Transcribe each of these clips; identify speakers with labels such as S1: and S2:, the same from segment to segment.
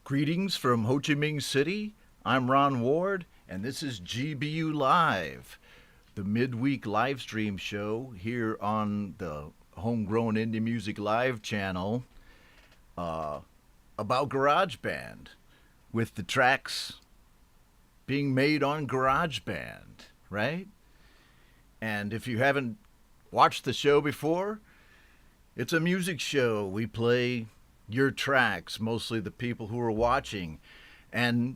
S1: Greetings from Ho Chi Minh City. I'm Ron Ward, and this is GBU Live, the midweek live stream show here on the Homegrown Indie Music Live channel uh, about GarageBand, with the tracks being made on GarageBand, right? And if you haven't watched the show before, it's a music show. We play your tracks, mostly the people who are watching, and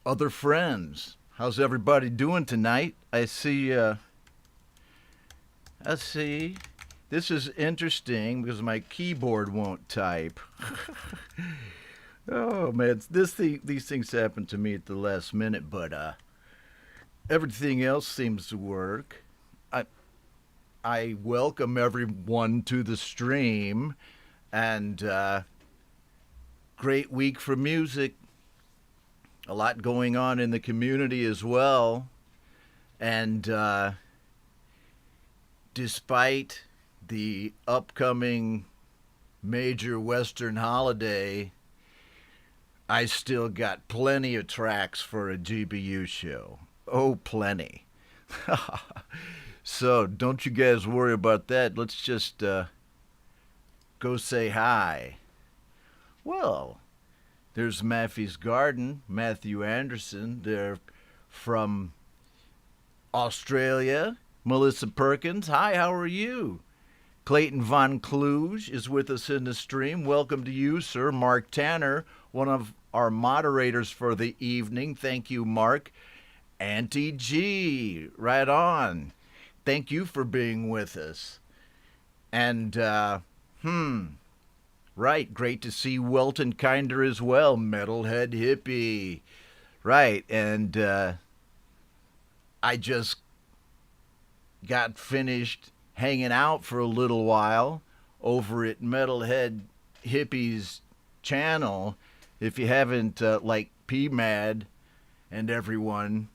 S1: other friends. How's everybody doing tonight? I see. Let's see. This is interesting because my keyboard won't type. Oh man, these things happen to me at the last minute, but everything else seems to work. I welcome everyone to the stream, and great week for music. A lot going on in the community as well. And despite the upcoming major Western holiday, I still got plenty of tracks for a GBU show. Oh, plenty. So don't you guys worry about that. Let's just go say hi. Well, there's Maffey's Garden, Matthew Anderson. They're from Australia. Melissa Perkins, hi, how are you? Clayton Von Kluge is with us in the stream. Welcome to you, sir. Mark Tanner, one of our moderators for the evening. Thank you, Mark. Auntie G, right on. Thank you for being with us. And, right, great to see Welton Kinder as well, Metalhead Hippie. Right, and I just got finished hanging out for a little while over at Metalhead Hippie's channel. If you haven't, like PMAD and everyone,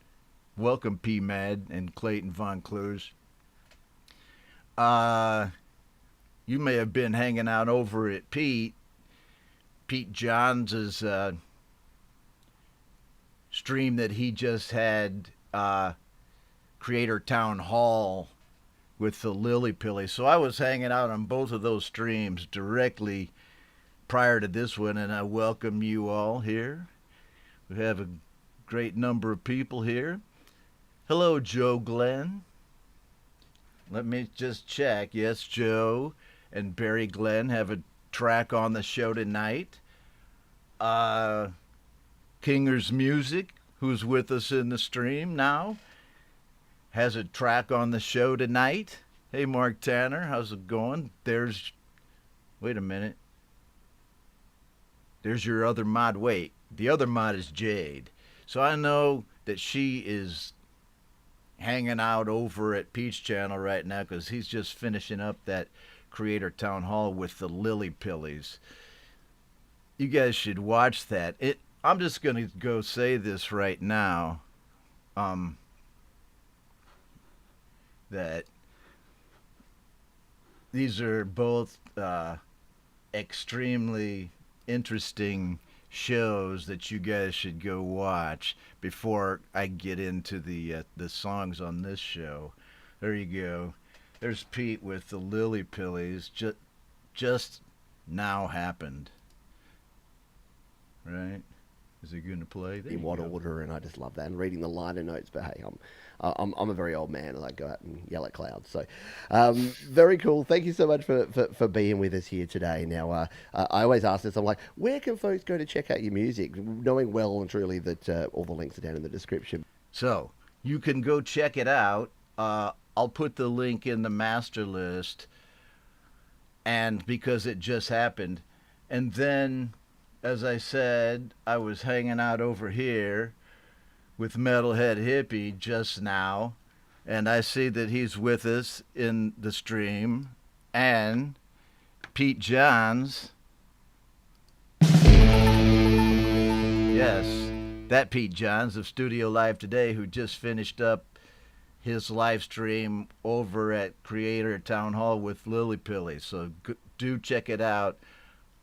S1: welcome PMAD and Clayton Von Kluge. You may have been hanging out over at Pete Johns' stream that he just had, Creator Town Hall with the Lily Pilly. So I was hanging out on both of those streams directly prior to this one, and I welcome you all here. We have a great number of people here. Hello, Joe Glenn. Let me just check. Yes, Joe and Barry Glenn have a track on the show tonight. Kinger's Music, who's with us in the stream now, has a track on the show tonight. Hey, Mark Tanner, how's it going? Wait a minute. There's your other mod. Wait, the other mod is Jade. So I know that she is hanging out over at Pete's channel right now because he's just finishing up that Creator Town Hall with the Lily Pillies. You guys should watch that. I'm just going to go say this right now. That these are both extremely interesting shows that you guys should go watch before I get into the songs on this show. There you go. There's Pete with the Lily Pillies. Just now happened. Right? Is he going to play?
S2: In what order? And I just love that. And reading the liner notes. But hey, I'm a very old man, and I go out and yell at clouds. So, very cool. Thank you so much for being with us here today. Now, I always ask this. I'm like, where can folks go to check out your music? Knowing well and truly that all the links are down in the description.
S1: So you can go check it out. I'll put the link in the master list, and because it just happened, and then, as I said, I was hanging out over here with Metalhead Hippie just now, and I see that he's with us in the stream, and Pete Johns. Yes, that Pete Johns of Studio Live Today, who just finished up his live stream over at Creator Town Hall with Lily Pilly. So do check it out.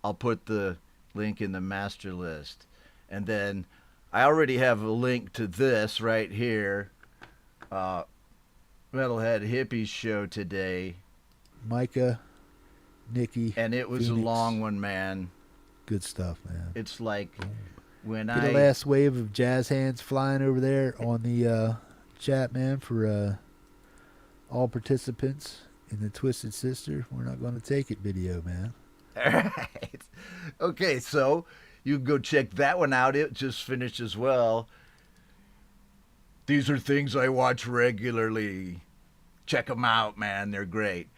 S1: I'll put the link in the master list. And then I already have a link to this right here. Metalhead Hippies show today.
S3: Micah, Nikki.
S1: And it was
S3: Phoenix.
S1: a long one, man.
S3: Good stuff, man.
S1: It's like when
S3: Get a last wave of jazz hands flying over there on the chat, man, for all participants in the Twisted Sister. We're not going to take it video, man.
S1: All right. Okay, so you can go check that one out. It just finished as well. These are things I watch regularly. Check them out, man. They're great.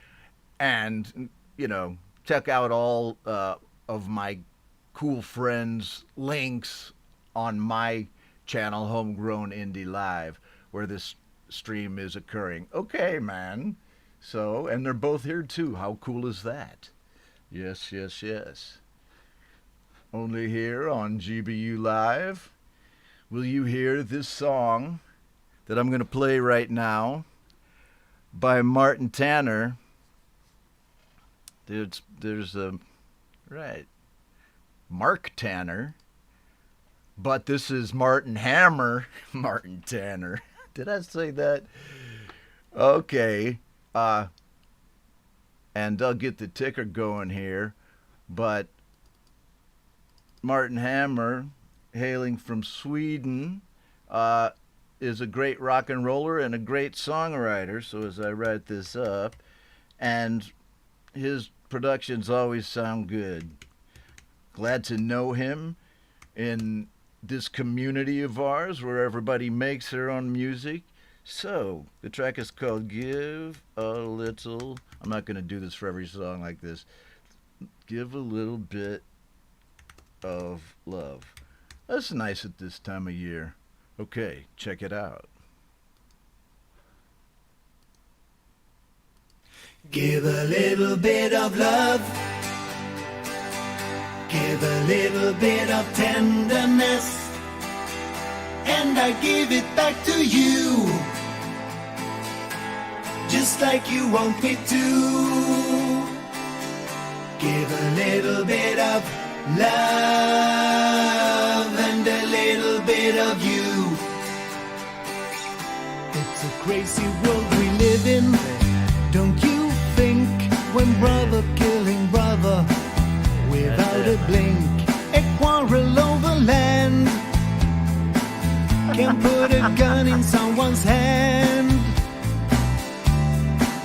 S1: And, you know, check out all of my cool friends' links on my channel, Homegrown Indie Live, where this stream is occurring. Okay, man. So, and they're both here too. How cool is that? Yes, yes, yes. Only here on GBU Live will you hear this song that I'm going to play right now by Martin Tanner. There's a, right, Mark Tanner, but this is Martin Hammer, Martin Tanner. Did I say that? Okay. And I'll get the ticker going here, but Martin Hammer, hailing from Sweden, is a great rock and roller and a great songwriter. So as I write this up, and his productions always sound good. Glad to know him in this community of ours where everybody makes their own music. So the track is called Give a Little. I'm not going to do this for every song like this. Give a little bit of love. That's nice at this time of year. Okay, check it out.
S4: Give a little bit of love. Give a little bit of tenderness, and I give it back to you, just like you want me to. Give a little bit of love and a little bit of you. It's a crazy world we live in, don't you think? When brother killing brother without a blink, a quarrel over land can put a gun in someone's hand.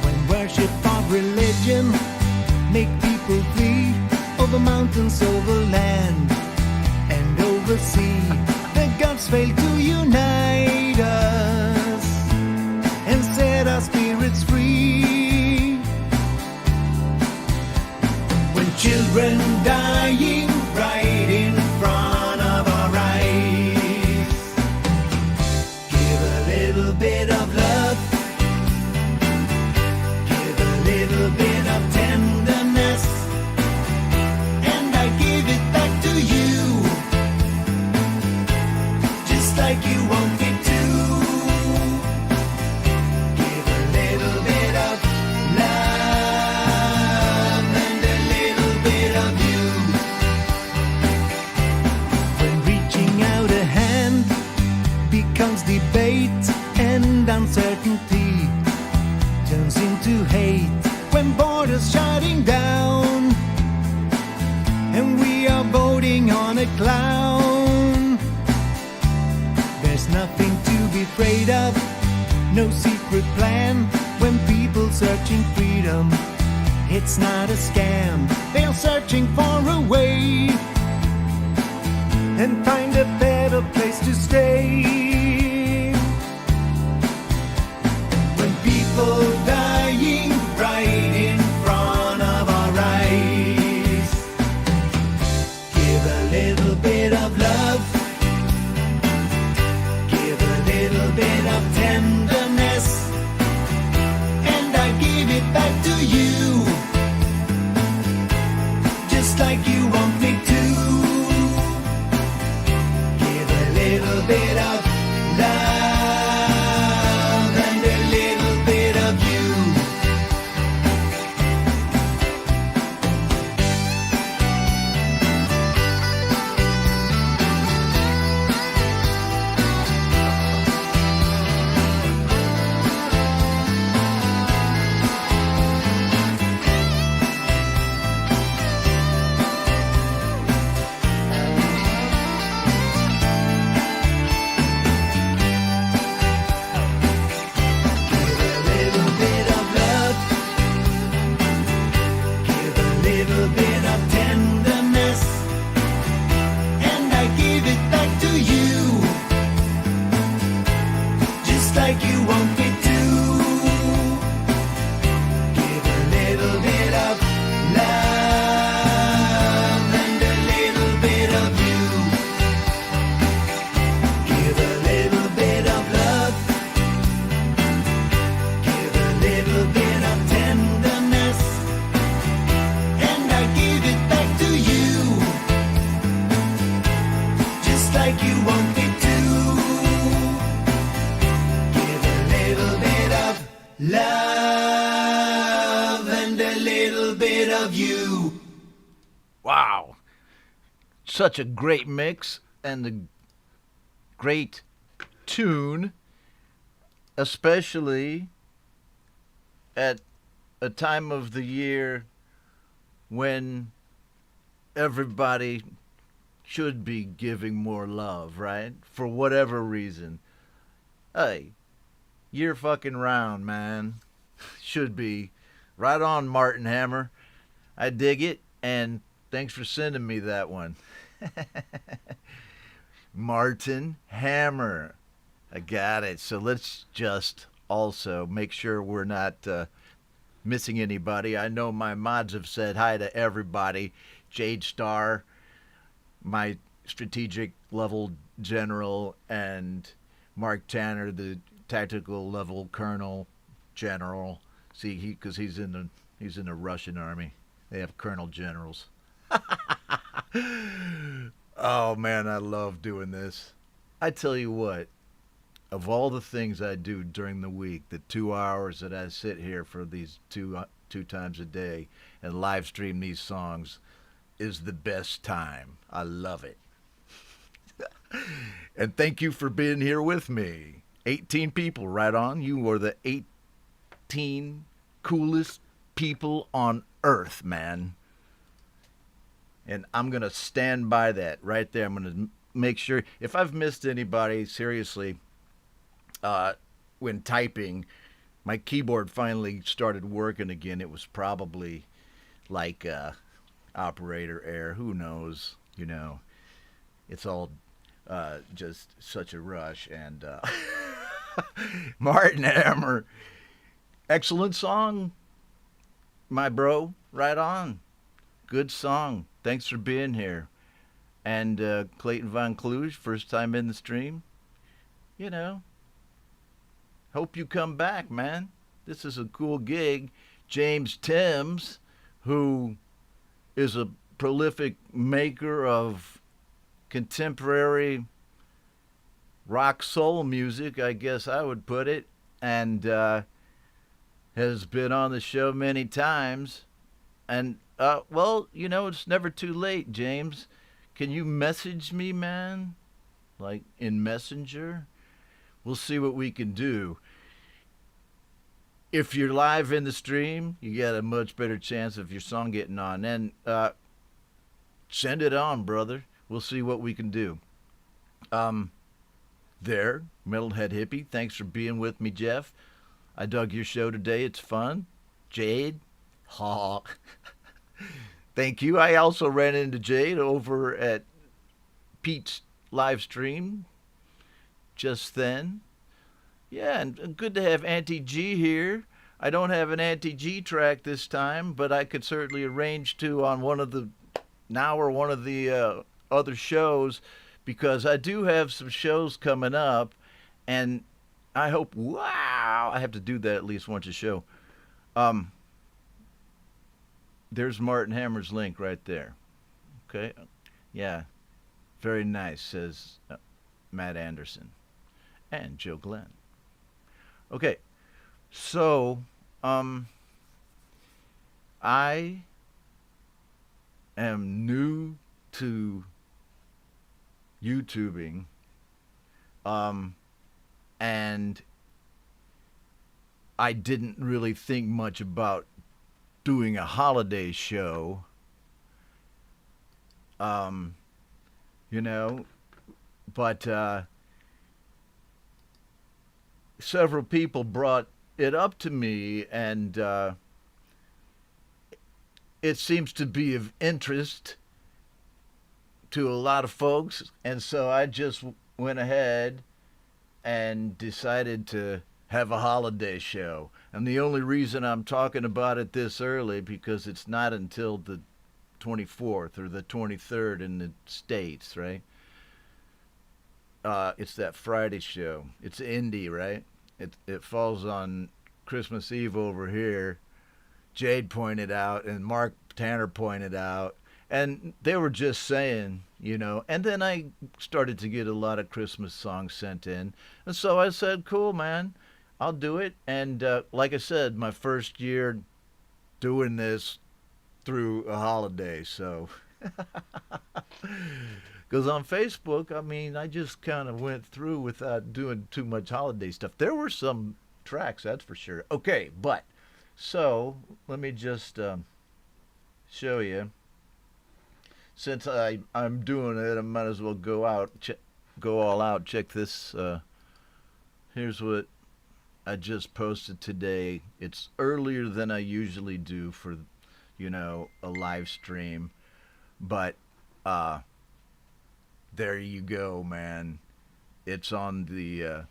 S4: When worship of religion make people flee over mountains, over land, and over sea, the gods fail to unite us and set our spirits free. When children dying right in front of our eyes, give a little bit of love, give a little bit of tenderness, and I give it back to you, just like you want me to. Give a little bit of love and a little bit of you. When reaching out a hand becomes debate and uncertainty turns into hate, when borders shutting down and we are voting on a clown, there's nothing to be afraid of, no secret plan. When people searching freedom, it's not a scam. They're searching for a way and find a better place to stay. When people dying right in front of our eyes, give a little bit of love, give a little bit of tenderness, and I give it back to you, just like you want me to. Give a little bit of love and a little bit of you. like you want it to. Give a little bit of love and a little bit of you.
S1: Wow. Such a great mix and a great tune, especially at a time of the year when everybody should be giving more love, right? For whatever reason. Hey, year fucking round, man. Should be. Right on, Martin Hammer. I dig it, and thanks for sending me that one. Martin Hammer. I got it. So let's just also make sure we're not missing anybody. I know my mods have said hi to everybody. Jade Star, my strategic level general, and Mark Tanner, the tactical level colonel general. See, because he's in the Russian army. They have colonel generals. Oh man, I love doing this. I tell you what, of all the things I do during the week, the 2 hours that I sit here for these two times a day and live stream these songs is the best time. I love it. And thank you for being here with me. 18 people, right on. You are the 18 coolest people on earth, man. And I'm going to stand by that right there. I'm going to make sure, if I've missed anybody, seriously, when typing, my keyboard finally started working again. It was probably like operator error. Who knows? You know, it's all just such a rush. And Martin Hammer, excellent song, my bro. Right on. Good song. Thanks for being here. And Clayton Von Kluge, first time in the stream. You know, hope you come back, man. This is a cool gig. James Timms, who is a prolific maker of contemporary rock soul music, I guess I would put it, and has been on the show many times. And well, you know, it's never too late, James. Can you message me, man? Like in Messenger? We'll see what we can do. If you're live in the stream, you got a much better chance of your song getting on. And send it on, brother. We'll see what we can do. There, Metalhead Hippie. Thanks for being with me, Jeff. I dug your show today. It's fun. Jade. Ha. Thank you. I also ran into Jade over at Pete's live stream just then. Yeah, and good to have Auntie G here. I don't have an Auntie G track this time, but I could certainly arrange to on one of the other shows, because I do have some shows coming up, and I hope, wow, I have to do that at least once a show. There's Martin Hammer's link right there. Okay. Yeah. Very nice, says Matt Anderson and Joe Glenn. Okay. So, I am new to YouTubing, and I didn't really think much about doing a holiday show, you know, but several people brought it up to me, and it seems to be of interest to a lot of folks, and so I just went ahead and decided to have a holiday show. And the only reason I'm talking about it this early, because it's not until the 24th or the 23rd in the States, right? It's that Friday show. It's indie, right? It falls on Christmas Eve over here. Jade pointed out, and Mark Tanner pointed out, And they were just saying, you know, and then I started to get a lot of Christmas songs sent in. And so I said, cool, man, I'll do it. And like I said, my first year doing this through a holiday. So, because on Facebook, I mean, I just kind of went through without doing too much holiday stuff. There were some tracks, that's for sure. Okay, but so let me just show you. Since I'm doing it, I might as well go all out. Check this. Here's what I just posted today. It's earlier than I usually do for, you know, a live stream, but there you go, man. It's on the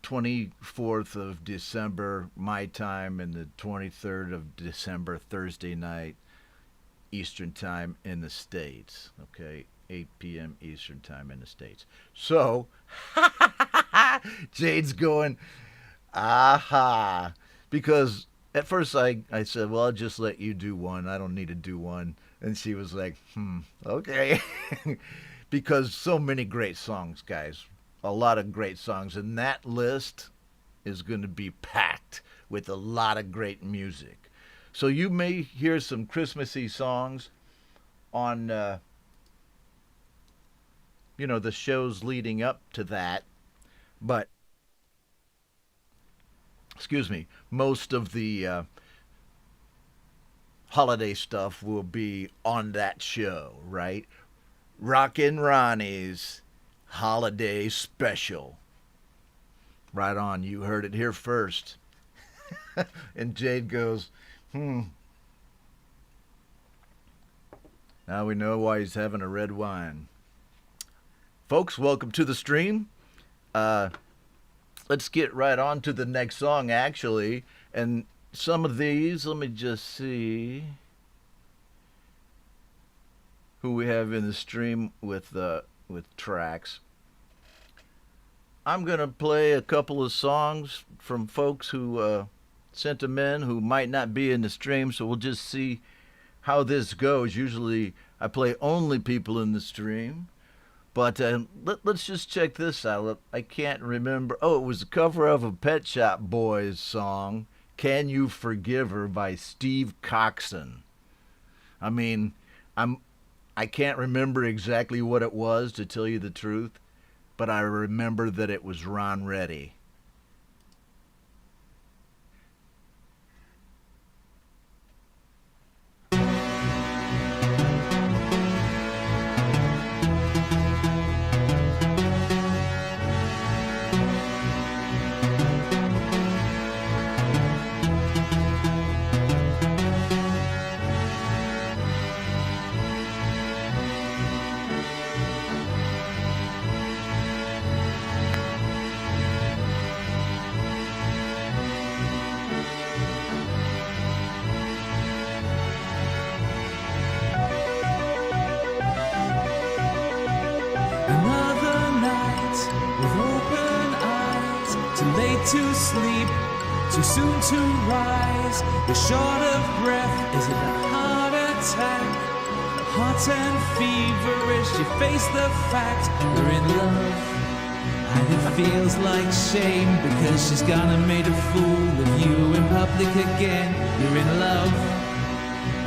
S1: 24th of December, my time, and the 23rd of December, Thursday night, Eastern time in the States. Okay, 8 p.m. Eastern time in the States. So, Jade's going, aha. Because at first I said, well, I'll just let you do one. I don't need to do one. And she was like, okay. Because so many great songs, guys. A lot of great songs. And that list is going to be packed with a lot of great music. So you may hear some Christmassy songs on, you know, the shows leading up to that. But, excuse me, most of the holiday stuff will be on that show, right? Rockin' Ronnie's Holiday Special. Right on, you heard it here first. And Jade goes, Now we know why he's having a red wine. Folks, welcome to the stream. Let's get right on to the next song, actually. And some of these, let me just see who we have in the stream with tracks. I'm going to play a couple of songs from folks who sent them in who might not be in the stream, so we'll just see how this goes. Usually I play only people in the stream, but let's just check this out. I can't remember. Oh, it was a cover of a Pet Shop Boys song, Can You Forgive Her by Steve Coxon. I mean, I can't remember exactly what it was, to tell you the truth, but I remember that it was Ron Reddy.
S5: To sleep, too soon to rise. You're short of breath, is it a heart attack? Hot and feverish, you face the fact you're in love. And it feels like shame because she's gone and made a fool of you in public again. You're in love.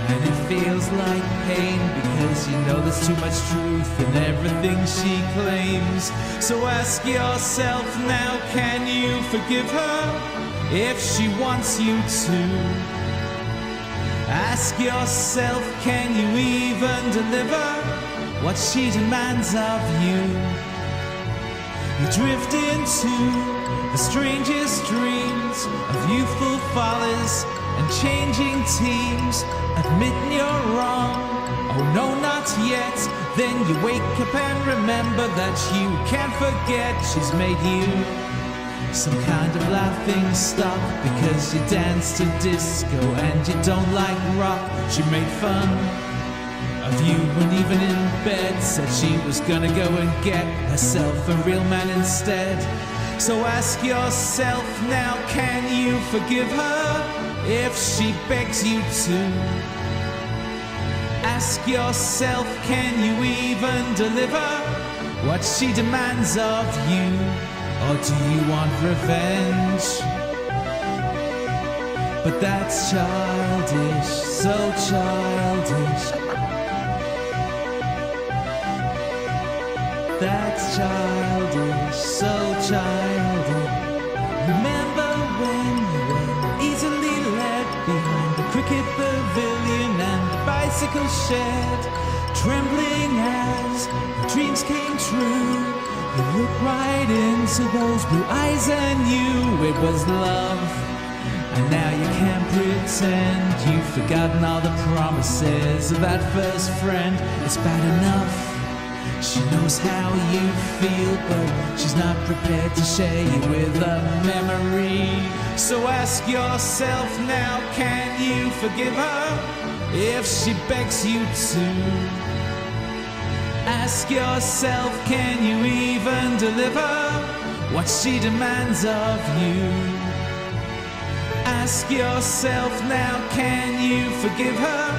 S5: And it feels like pain because you know there's too much truth in everything she claims. So ask yourself now, can you forgive her if she wants you to? Ask yourself, can you even deliver what she demands of you? You drift into the strangest dreams of youthful follies and changing teams, admitting you're wrong. Oh no, not yet. Then you wake up and remember that you can't forget she's made you some kind of laughing stock because you dance to disco and you don't like rock. She made fun of you and even in bed said she was gonna go and get herself a real man instead. So ask yourself now, can you forgive her if she begs you to? Ask yourself, can you even deliver what she demands of you? Or do you want revenge? But that's childish, so childish. That's childish, so childish. Remember when you were easily led behind the cricket pavilion and the bicycle shed, trembling as your dreams came true. You looked right into those blue eyes and knew it was love. And now you can't pretend you've forgotten all the promises of that first friend. It's bad enough she knows how you feel, but she's not prepared to share you with a memory. So ask yourself now, can you forgive her if she begs you to? Ask yourself, can you even deliver what she demands of you? Ask yourself now, can you forgive her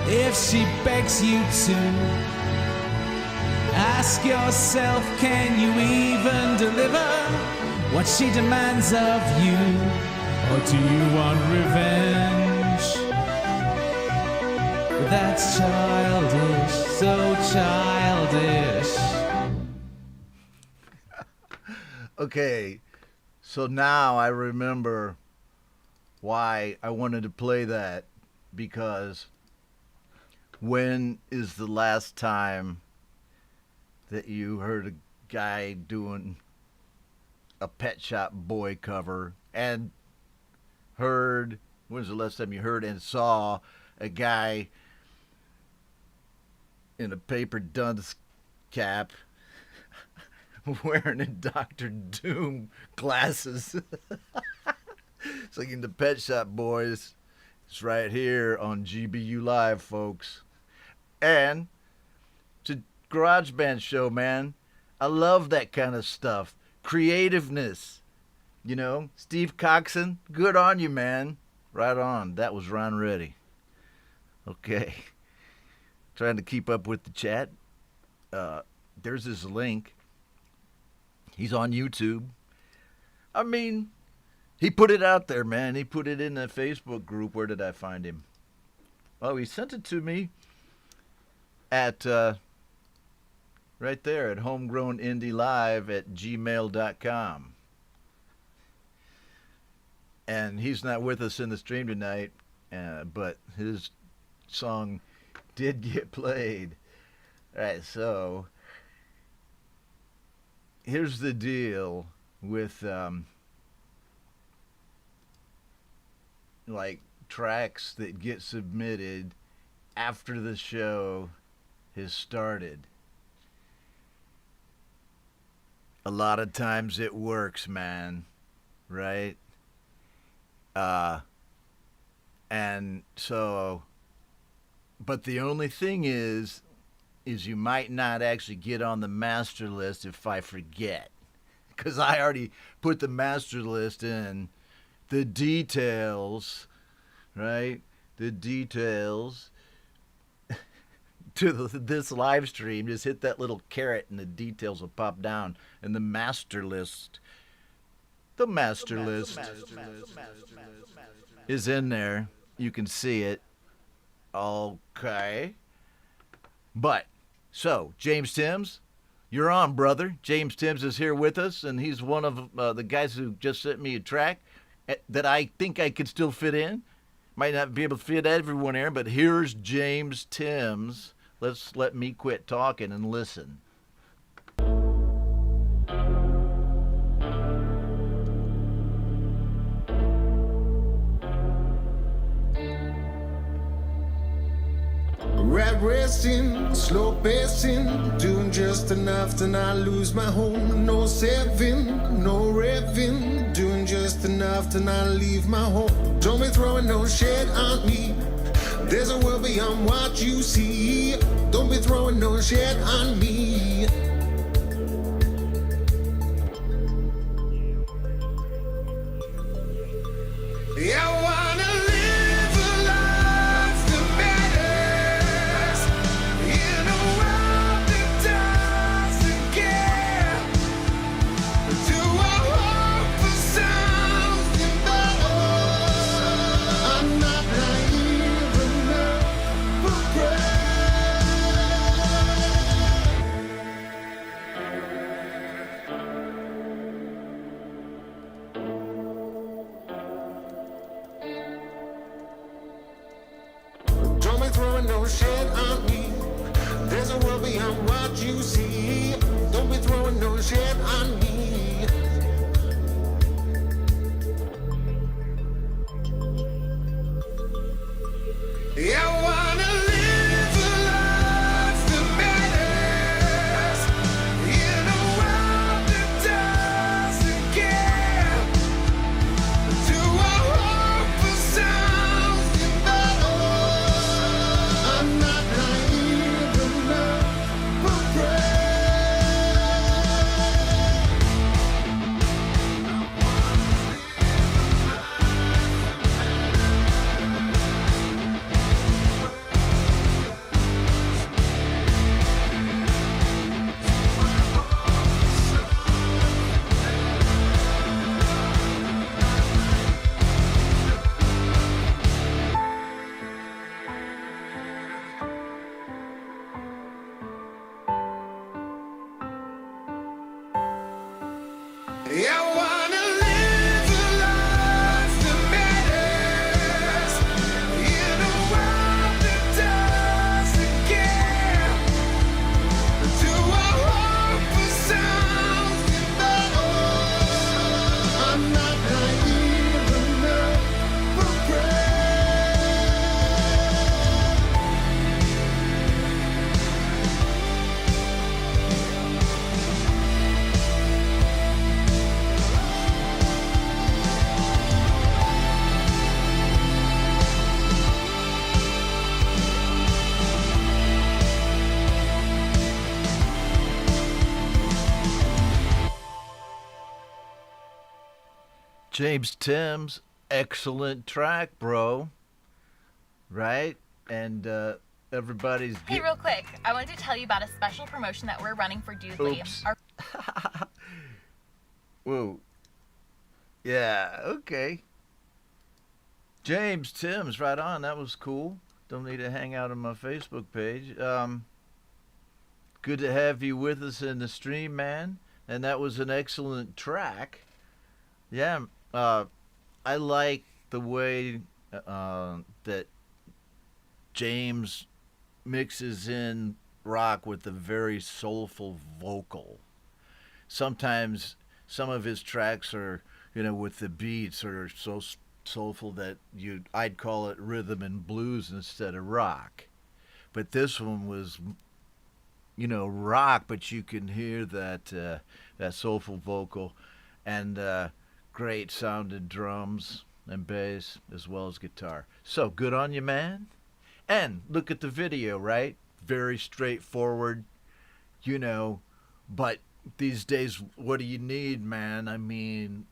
S5: if she begs you to? Ask yourself, can you even deliver what she demands of you? Or do you want revenge? But that's childish, so childish.
S1: Okay, so now I remember why I wanted to play that, because when is the last time that you heard a guy doing a Pet Shop Boy cover, and heard, when's the last time you heard and saw a guy in a paper dunce cap wearing a Dr. Doom glasses singing the Pet Shop Boys? It's right here on GBU Live, folks. And it's a GarageBand show, man. I love that kind of stuff. Creativeness. You know, Steve Coxon, good on you, man. Right on. That was Ron Reddy. Okay. Trying to keep up with the chat. There's his link. He's on YouTube. I mean, he put it out there, man. He put it in the Facebook group. Where did I find him? Oh, he sent it to me at right there at homegrownindie@gmail.com. And he's not with us in the stream tonight, but his song did get played. All right, so here's the deal with like tracks that get submitted after the show has started. A lot of times it works, man, right? And so, but the only thing is you might not actually get on the master list if I forget, because I already put the master list in. The details, right? The details to this live stream, just hit that little caret and the details will pop down. And the master list is in there. You can see it. Okay. But, so, James Timms, you're on, brother. James Timms is here with us, and he's one of the guys who just sent me a track that I think I could still fit in. Might not be able to fit everyone here, but here's James Timms. Let me quit talking and listen.
S6: Rat racing, slow pacing, doing just enough to not lose my home. No saving, no raving, doing just enough to not leave my home. Don't be throwing no shade on me. There's a world beyond what you see. Don't be throwing no shade on me. I wanna live a life that matters. I wanna live a life that matters in a world that doesn't care. Do I hope for something better? I'm not naive enough for prayer.
S1: James Timms, excellent track, bro. Right? And everybody's
S7: Hey, real quick, I wanted to tell you about a special promotion that we're running for Doodly.
S1: Oops. Whoa. Yeah, okay. James Timms, right on. That was cool. Don't need to hang out on my Facebook page. Good to have you with us in the stream, man. And that was an excellent track. Yeah, I like the way that James mixes in rock with a very soulful vocal. Sometimes some of his tracks are, with the beats are so soulful that I'd call it rhythm and blues instead of rock. But this one was, rock, but you can hear that soulful vocal and great sounded drums and bass as well as guitar. So good on you, man. And look at the video, right? Very straightforward, but these days, what do you need, man? I mean,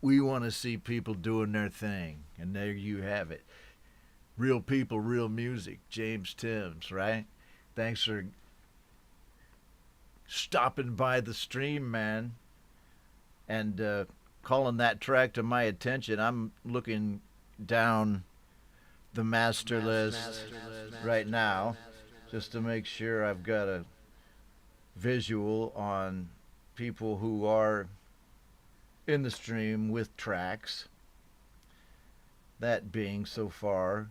S1: we want to see people doing their thing, and there you have it. Real people, real music. James Timms, right? Thanks for stopping by the stream, man, and calling that track to my attention. I'm looking down the master list right now just to make sure I've got a visual on people who are in the stream with tracks. That being so far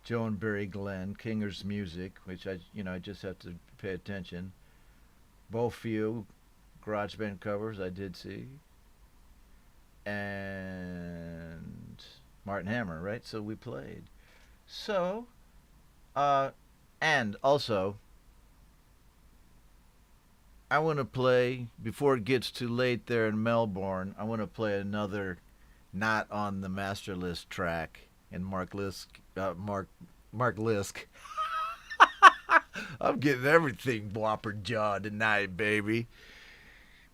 S1: Joe and Barry Glenn, Kinger's Music, which I just have to pay attention. Both few GarageBand covers I did see. And Martin Hammer, right? So we played. So, and also, I want to play, before it gets too late there in Melbourne, I want to play another not on the master list track. And Mark Lisk. I'm getting everything Whopper Jaw tonight, baby.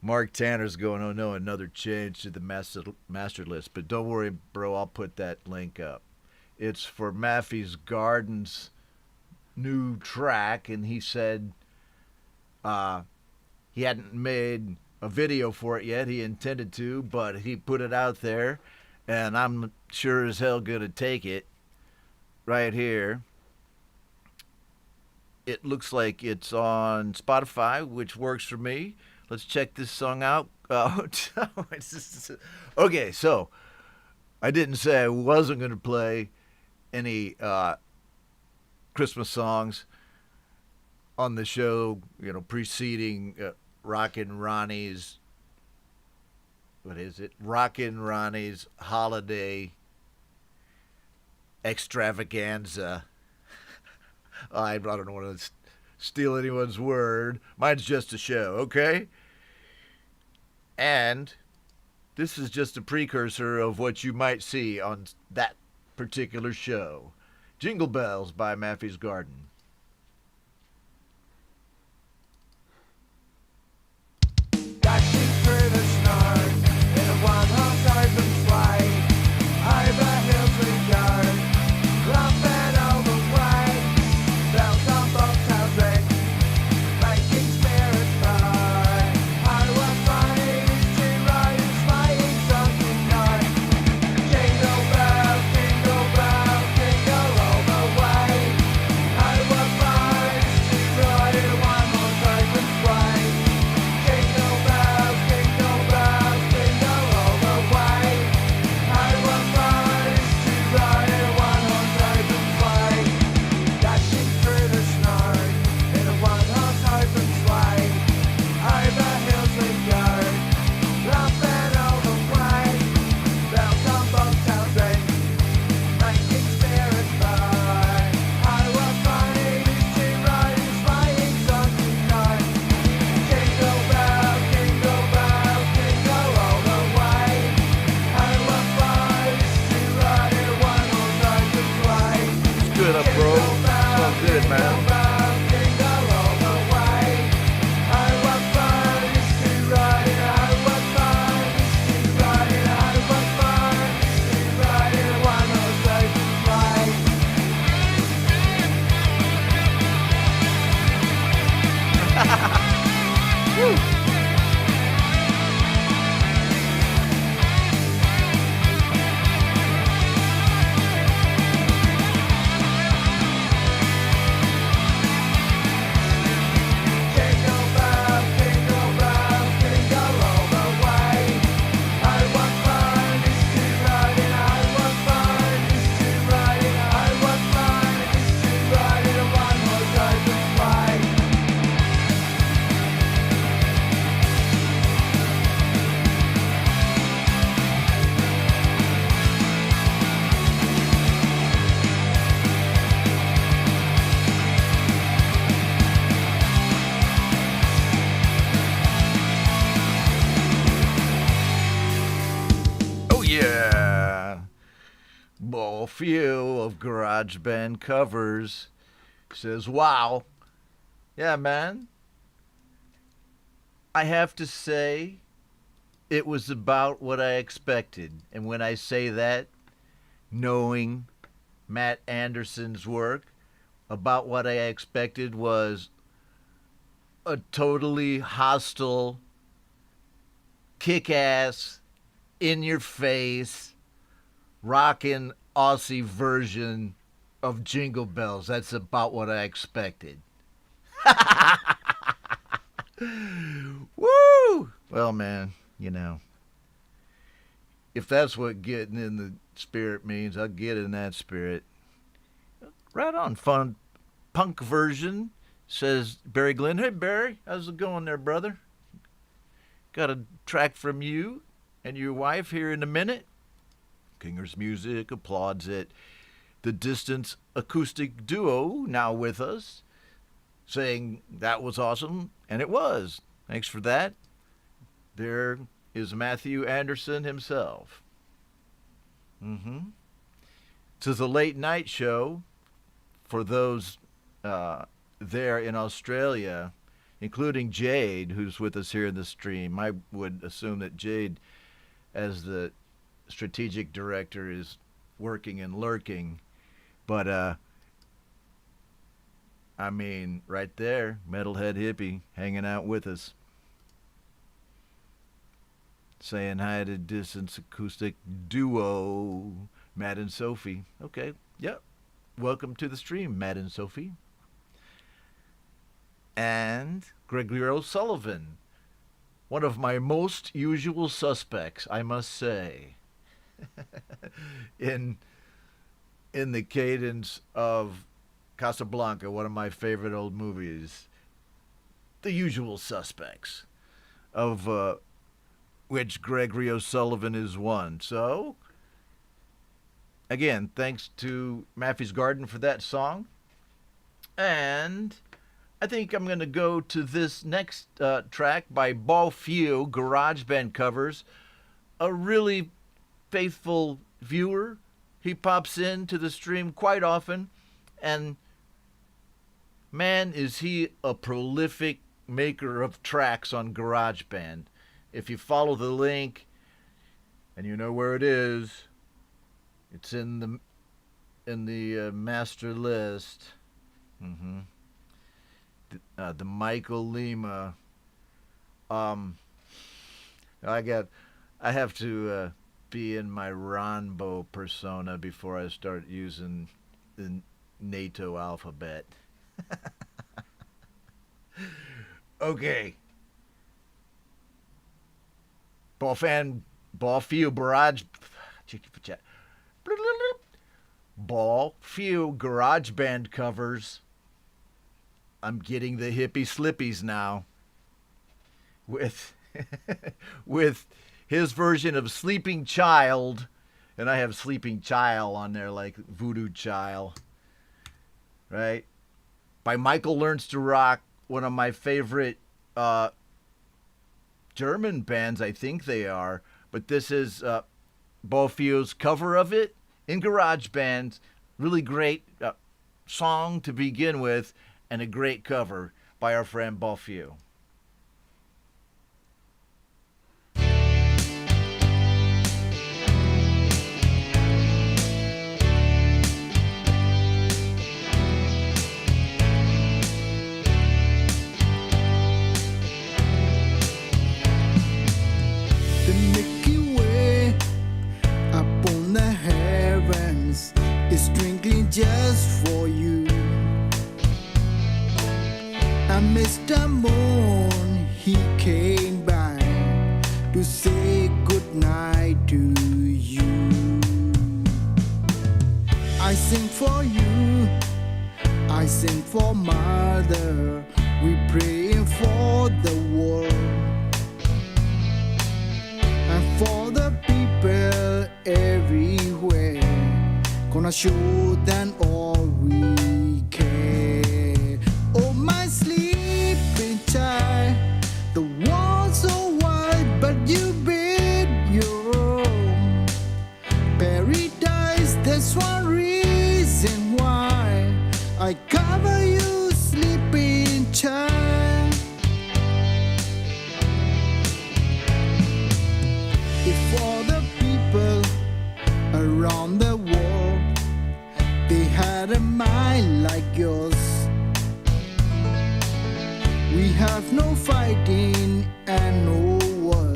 S1: Mark Tanner's going, oh no, another change to the master list. But don't worry, bro, I'll put that link up. It's for Maffey's Garden's new track, and he said he hadn't made a video for it yet. He intended to, but he put it out there, and I'm sure as hell gonna take it right here. It looks like it's on Spotify, which works for me. Let's check this song out. Okay, so I didn't say I wasn't going to play any Christmas songs on the show, preceding Rockin' Ronnie's, Rockin' Ronnie's Holiday Extravaganza. I don't want to steal anyone's word. Mine's just a show, okay? And this is just a precursor of what you might see on that particular show. Jingle Bells by Maffey's Garden.
S4: Dashing through the snow in a one-horse open sleigh, over hills we go, laughing all the way. Bells on bobtails ring, making spirits fly. I was raised to ride in sleighing songs we know. Jingle bells, jingle all the way. I
S1: Ball Few of GarageBand Covers says, wow. Yeah, man. I have to say, it was about what I expected. And when I say that, knowing Matt Anderson's work, about what I expected was a totally hostile, kick-ass, in-your-face, rockin' Aussie version of Jingle Bells. That's about what I expected. Woo! Well, man, you know, if that's what getting in the spirit means, I'll get in that spirit. Right on. Fun punk version, says Barry Glenn. Hey, Barry, how's it going there, brother? Got a track from you and your wife here in a minute. Kinger's Music applauds it. The Distance acoustic duo now with us, saying that was awesome, and it was. Thanks for that. There is Matthew Anderson himself. To the late night show, for those there in Australia, including Jade, who's with us here in the stream. I would assume that Jade, as the strategic director, is working and lurking. But, I mean, right there, Metalhead Hippie hanging out with us. Saying hi to Distance Acoustic Duo, Matt and Sophie. Okay, yep. Welcome to the stream, Matt and Sophie. And Gregory O'Sullivan, one of my most usual suspects, I must say, in the cadence of Casablanca, one of my favorite old movies, The Usual Suspects, of which Gregory O'Sullivan is one. So, again, thanks to Maffey's Garden for that song. And I think I'm going to go to this next track by Ball Few, GarageBand Covers. A really faithful viewer. He pops into the stream quite often. And, man, is he a prolific maker of tracks on GarageBand. If you follow the link, and you know where it is, it's in the master list. The Michael Lima. I have to be in my Ronbo persona before I start using the NATO alphabet. Okay. Ball Few Garage. Ball Few GarageBand Covers. I'm getting the hippie slippies now. With his version of Sleeping Child. And I have Sleeping Child on there like Voodoo Child. Right? By Michael Learns to Rock, one of my favorite German bands, I think they are. But this is Ball Few's cover of it in GarageBand. Really great song to begin with, and a great cover by our friend Ball Few.
S4: The Milky Way upon the heavens is twinkling just for you. And Mr. Moon, he came by to say goodnight to you. I sing for you, I sing for Mother, we pray for the world. And for the people everywhere, gonna show them all we care. Oh, my sleeping child, the world's so wide, but you build your own paradise. There's
S8: fighting and wars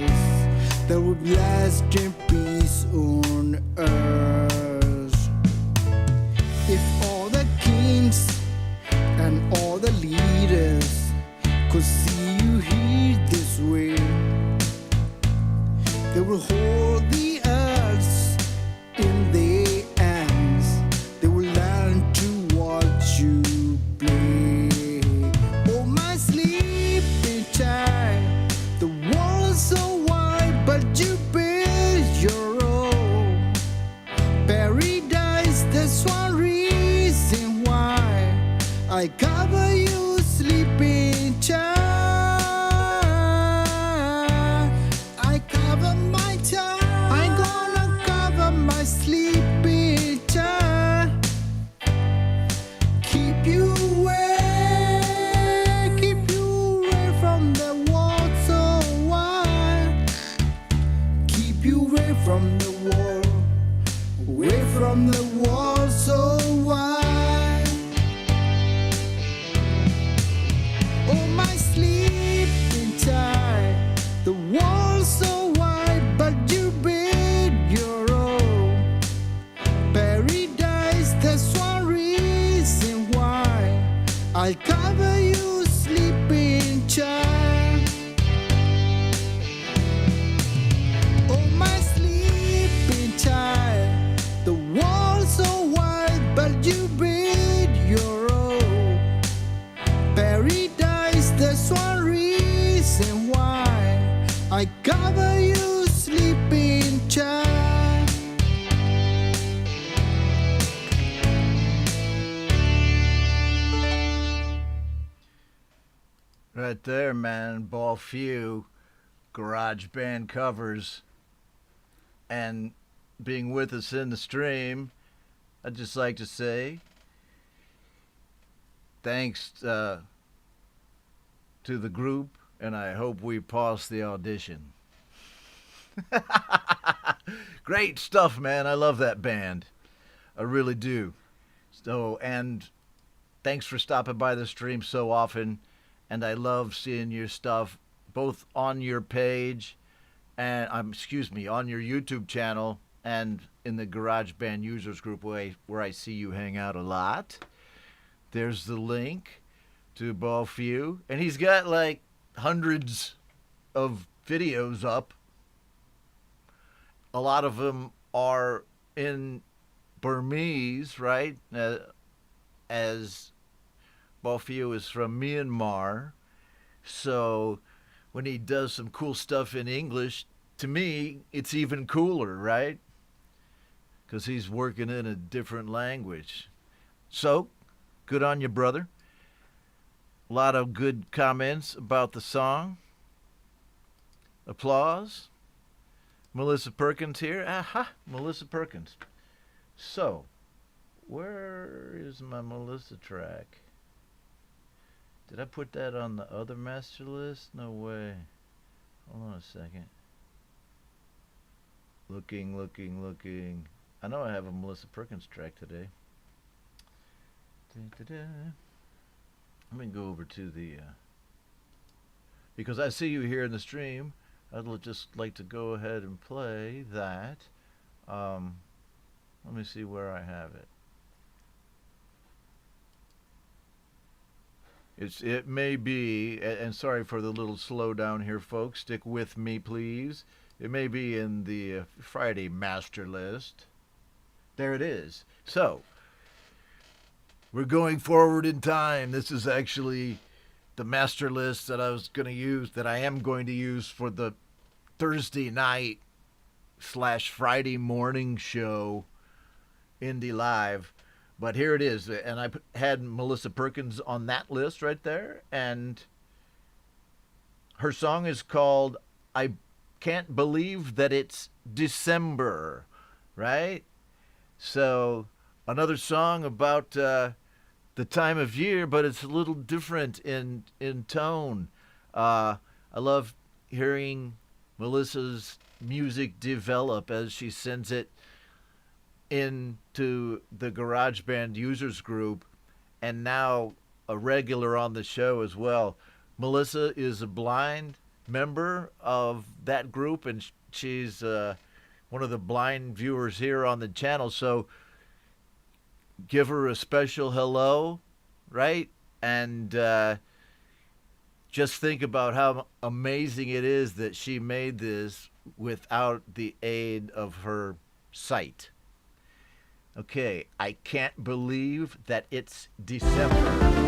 S8: that would last in peace on earth. If all the kings and all the leaders could see you here this way, they will hold the earth in their hands. They will learn to watch you play. Oh, my sleeping child, the world's so wide, but you build your own paradise. That's one reason why I cover you, sleeping child. I cover my child. I'm gonna cover my sleeping child. Keep you away from the world so wide. Keep you away from the world, away from the world so wide. Oh, my sleeping child, the world's so wide, but you build your own paradise. That's one reason why I'll cover you, sleeping child. Oh, my sleeping child, the world's so wide, but you build your own paradise. That's one reason why I cover you, sleeping child.
S1: Right there, man. Ball few GarageBand covers. And being with us in the stream, I'd just like to say thanks to the group, and I hope we pass the audition. Great stuff, man. I love that band. I really do. So, and thanks for stopping by the stream so often. And I love seeing your stuff both on your page and on your YouTube channel and in the GarageBand users group where I see you hang out a lot. There's the link to Ball Few, and he's got like hundreds of videos up. A lot of them are in Burmese, right? As Ball Few is from Myanmar, so when he does some cool stuff in English, to me, it's even cooler, right? Because he's working in a different language. So, good on you, brother. A lot of good comments about the song. Applause. Melissa Perkins here. Aha, Melissa Perkins. So, where is my Melissa track? Did I put that on the other master list? No way. Hold on a second. Looking. I know I have a Melissa Perkins track today. Let me go over to the... because I see you here in the stream, I'd just like to go ahead and play that. Let me see where I have it. It may be, and sorry for the little slowdown here, folks. Stick with me, please. It may be in the Friday master list. There it is. So, we're going forward in time. This is actually the master list that I am going to use for the Thursday night / Friday morning show, Indie Live. But here it is, and I had Melissa Perkins on that list right there, and her song is called I Can't Believe That It's December, right? So, another song about the time of year, but it's a little different in tone. I love hearing Melissa's music develop as she sends it into the GarageBand users group, and now a regular on the show as well. Melissa is a blind member of that group, and she's one of the blind viewers here on the channel. So give her a special hello, right? And just think about how amazing it is that she made this without the aid of her sight. Okay, I can't believe that it's December.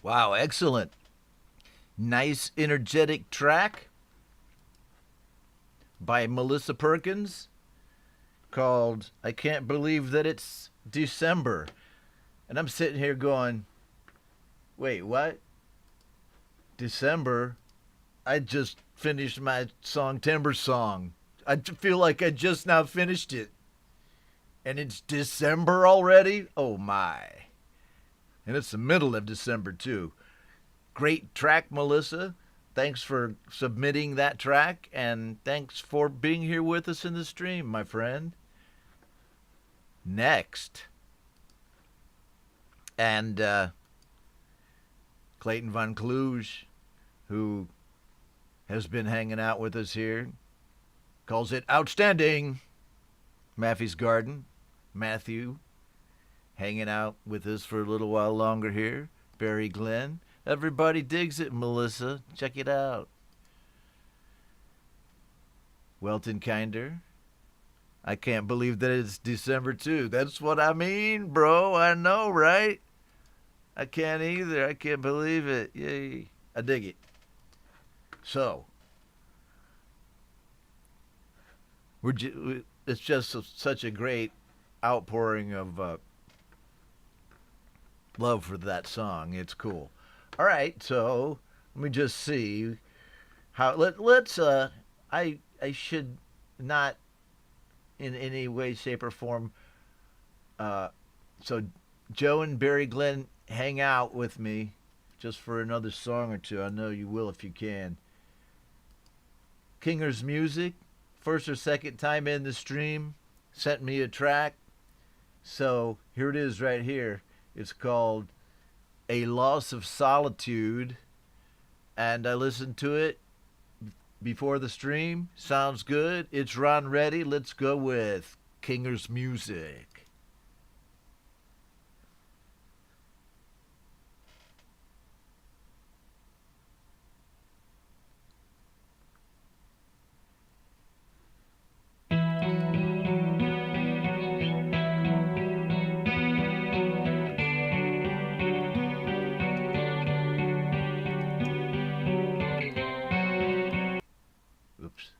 S1: Wow, excellent. Nice, energetic track by Melissa Perkins called I Can't Believe That It's December. And I'm sitting here going, wait, what? December? I just finished my song, Timber Song. I feel like I just now finished it. And it's December already? Oh, my. And it's the middle of December, too. Great track, Melissa. Thanks for submitting that track, and thanks for being here with us in the stream, my friend. Next. And Clayton Von Kluge, who has been hanging out with us here, calls it outstanding. Maffey's Garden. Matthew hanging out with us for a little while longer here. Barry Glenn. Everybody digs it, Melissa. Check it out. Welton Kinder. I can't believe that it's December too. That's what I mean, bro. I know, right? I can't either. I can't believe it. Yay. I dig it. So, it's just such a great outpouring of love for that song. It's cool. All right, so let me just see how let's I should not in any way, shape, or form so Joe and Barry Glenn hang out with me just for another song or two. I know you will if you can. Kinger's Music, first or second time in the stream, sent me a track. So here it is right here. It's called A Loss of Solitude, and I listened to it before the stream. Sounds good. It's Ron Ready. Let's go with Kinger's Music. Oops.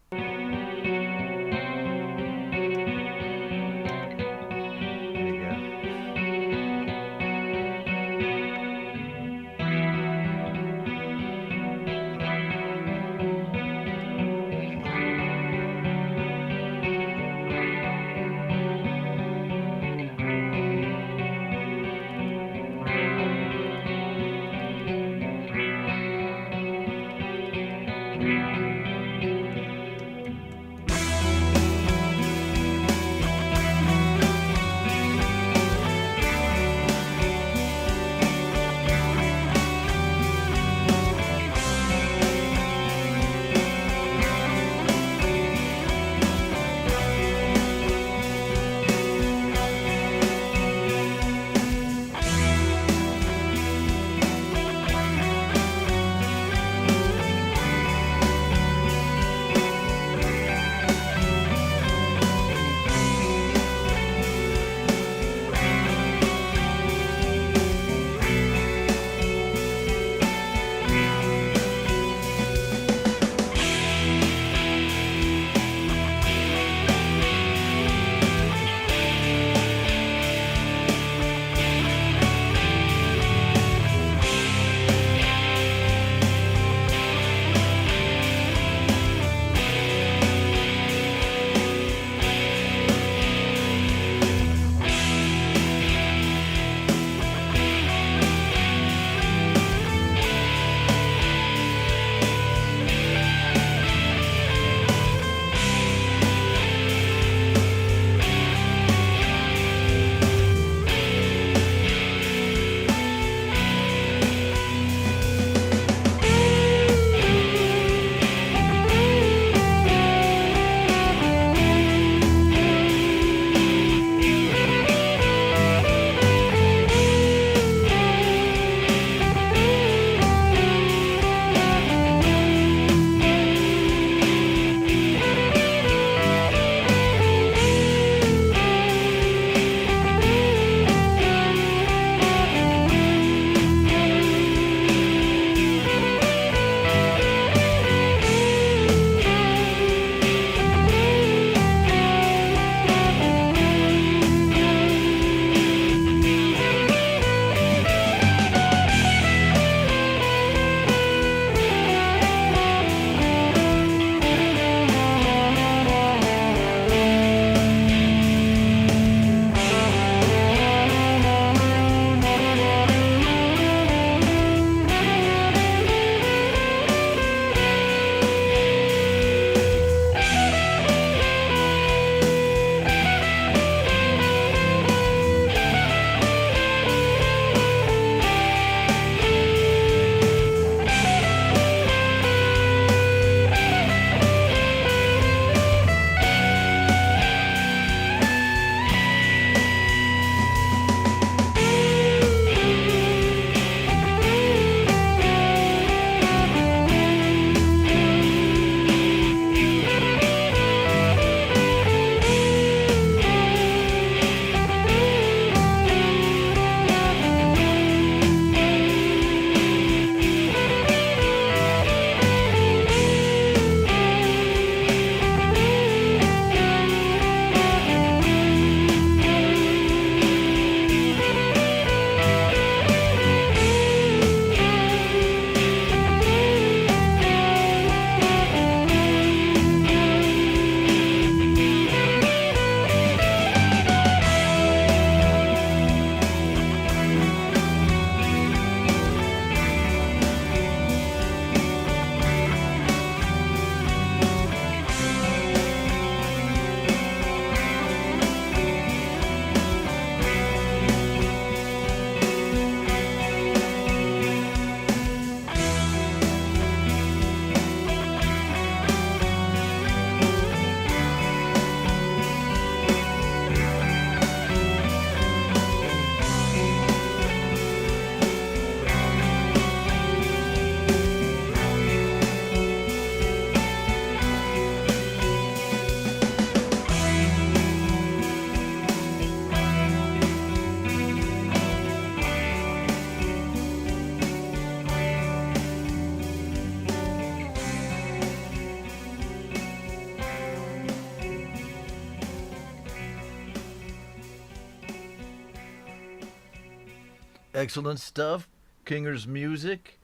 S1: Excellent stuff. Kinger's music.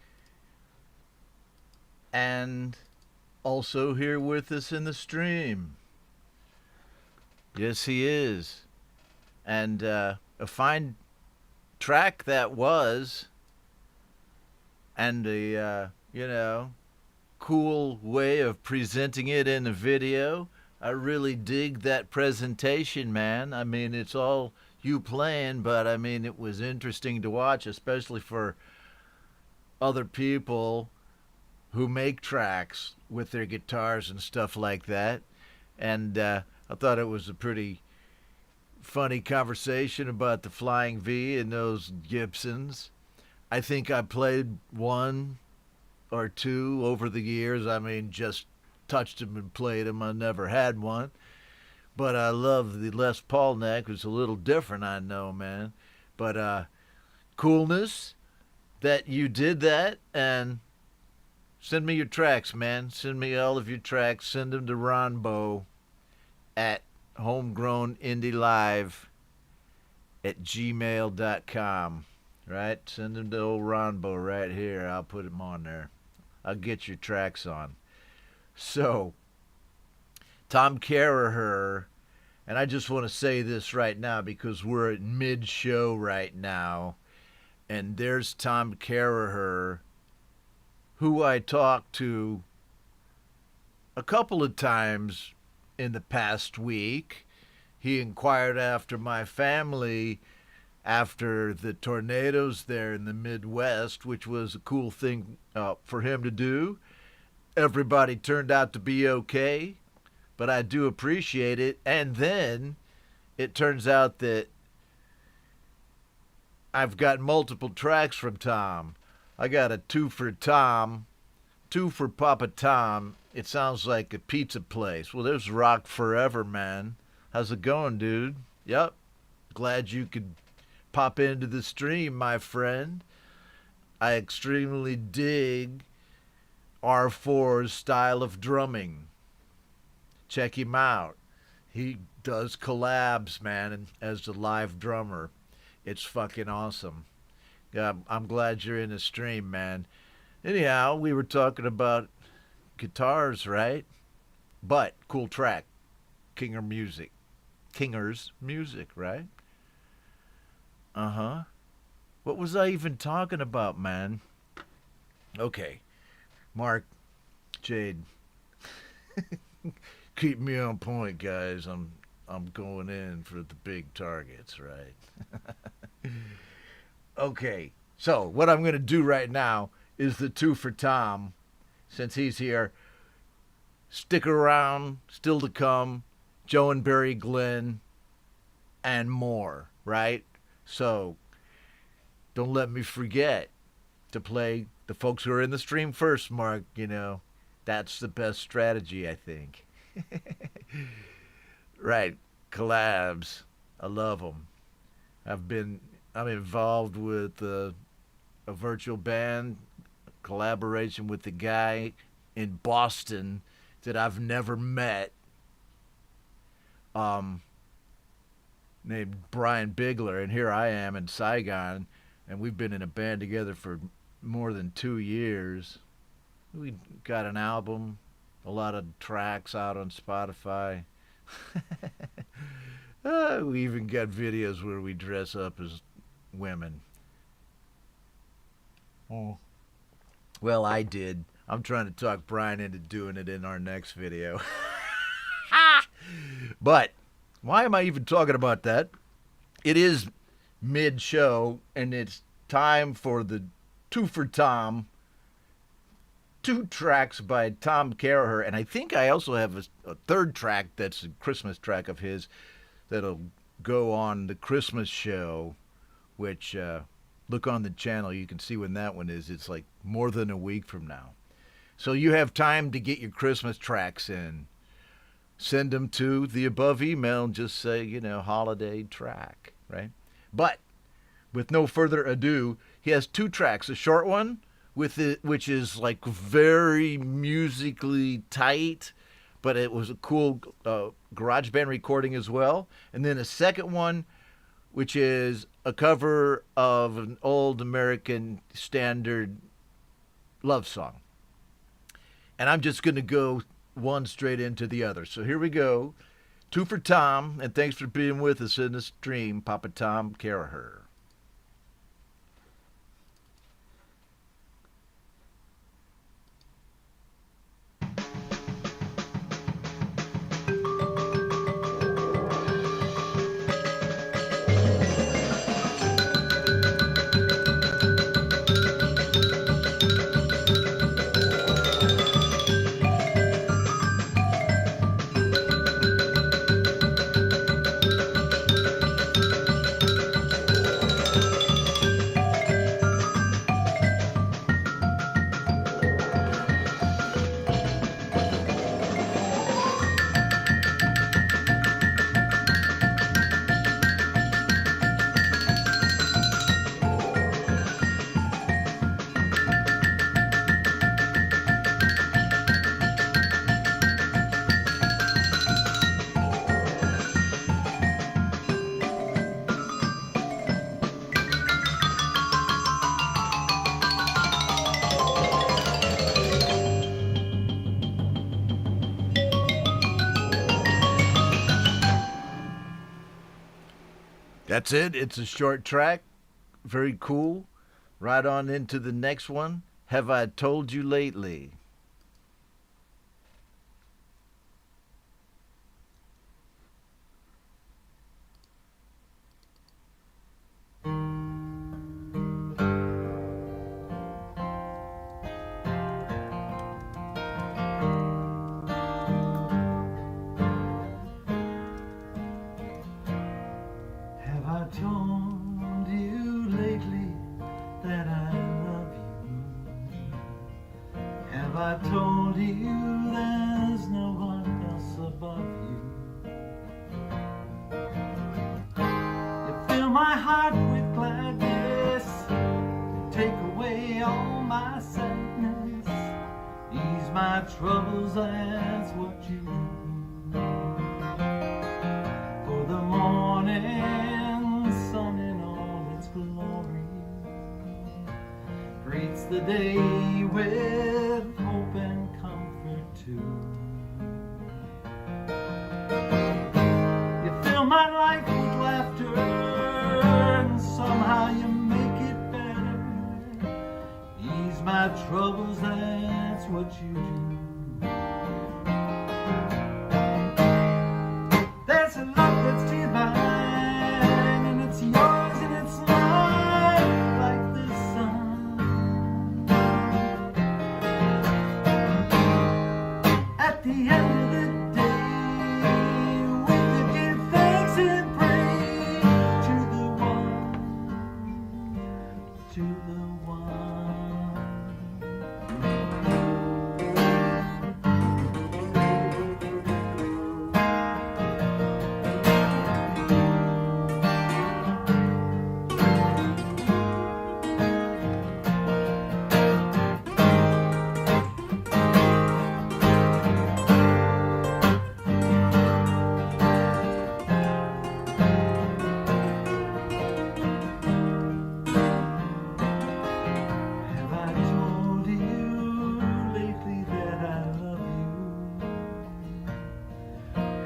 S1: And also here with us in the stream. Yes, he is. And a fine track that was. And a, cool way of presenting it in the video. I really dig that presentation, man. I mean, it's all you playing, but I mean, it was interesting to watch, especially for other people who make tracks with their guitars and stuff like that. And I thought it was a pretty funny conversation about the Flying V and those Gibsons. I think I played one or two over the years. I mean, just touched them and played them. I never had one. But I love the Les Paul neck. It's a little different, I know, man. But coolness that you did that. And send me your tracks, man. Send me all of your tracks. Send them to Ronbo at homegrownindylive@gmail.com. Right? Send them to old Ronbo right here. I'll put them on there. I'll get your tracks on. So, Tom Caraher, and I just want to say this right now because we're at mid-show right now, and there's Tom Caraher, who I talked to a couple of times in the past week. He inquired after my family after the tornadoes there in the Midwest, which was a cool thing for him to do. Everybody turned out to be okay, but I do appreciate it. And then it turns out that I've got multiple tracks from Tom. I got a 2 for Tom, 2 for Papa Tom. It sounds like a pizza place. Well, there's Rock Forever, man. How's it going, dude? Yep. Glad you could pop into the stream, my friend. I extremely dig R4's style of drumming. Check him out. He does collabs, man, and as a live drummer. It's fucking awesome. I'm glad you're in the stream, man. Anyhow, we were talking about guitars, right? But cool track. Kinger's music, right? Uh-huh. What was I even talking about, man? Okay. Mark, Jade. Keep me on point, guys. I'm going in for the big targets, right? Okay. So, what I'm going to do right now is the 2 for Tom, since he's here. Stick around, still to come, Joe and Barry Glenn, and more, right? So, don't let me forget to play the folks who are in the stream first, Mark. You know, that's the best strategy, I think. Right, collabs. I love them. I'm involved with a virtual band collaboration with the guy in Boston that I've never met, named Brian Bigler, and here I am in Saigon, and we've been in a band together for more than 2 years. We got an album, a lot of tracks out on Spotify. We even got videos where we dress up as women. Oh. Well, I did. I'm trying to talk Brian into doing it in our next video. But why am I even talking about that? It is mid-show, and it's time for the 2 for Tom. 2 tracks by Tom Caraher, and I think I also have a third track that's a Christmas track of his that'll go on the Christmas show, which look on the channel. You can see when that one is. It's like more than a week from now. So you have time to get your Christmas tracks in. Send them to the above email and just say, holiday track, right? But with no further ado, he has 2 tracks. A short one, which is like very musically tight, but it was a cool GarageBand recording as well. And then a second one, which is a cover of an old American standard love song. And I'm just going to go one straight into the other. So here we go. 2 for Tom, and thanks for being with us in the stream, Papa Tom Caraher. That's it. It's a short track. Very cool. Right on into the next one. Have I Told You Lately?
S4: Have I told you lately that I love you? Have I told you there's no one else above you? You fill my heart with gladness, take away all my sadness, ease my troubles, that's what you do. For the morning sun in all its glory greets the day with hope and comfort too. You fill my life with laughter and somehow you make it better. Ease my troubles, that's what you do. There's a love that's divine, and it's yours and it's mine, like the sun. At the end of the day, we could give thanks and praise to the one, to the one. Have I told you lately that I love you?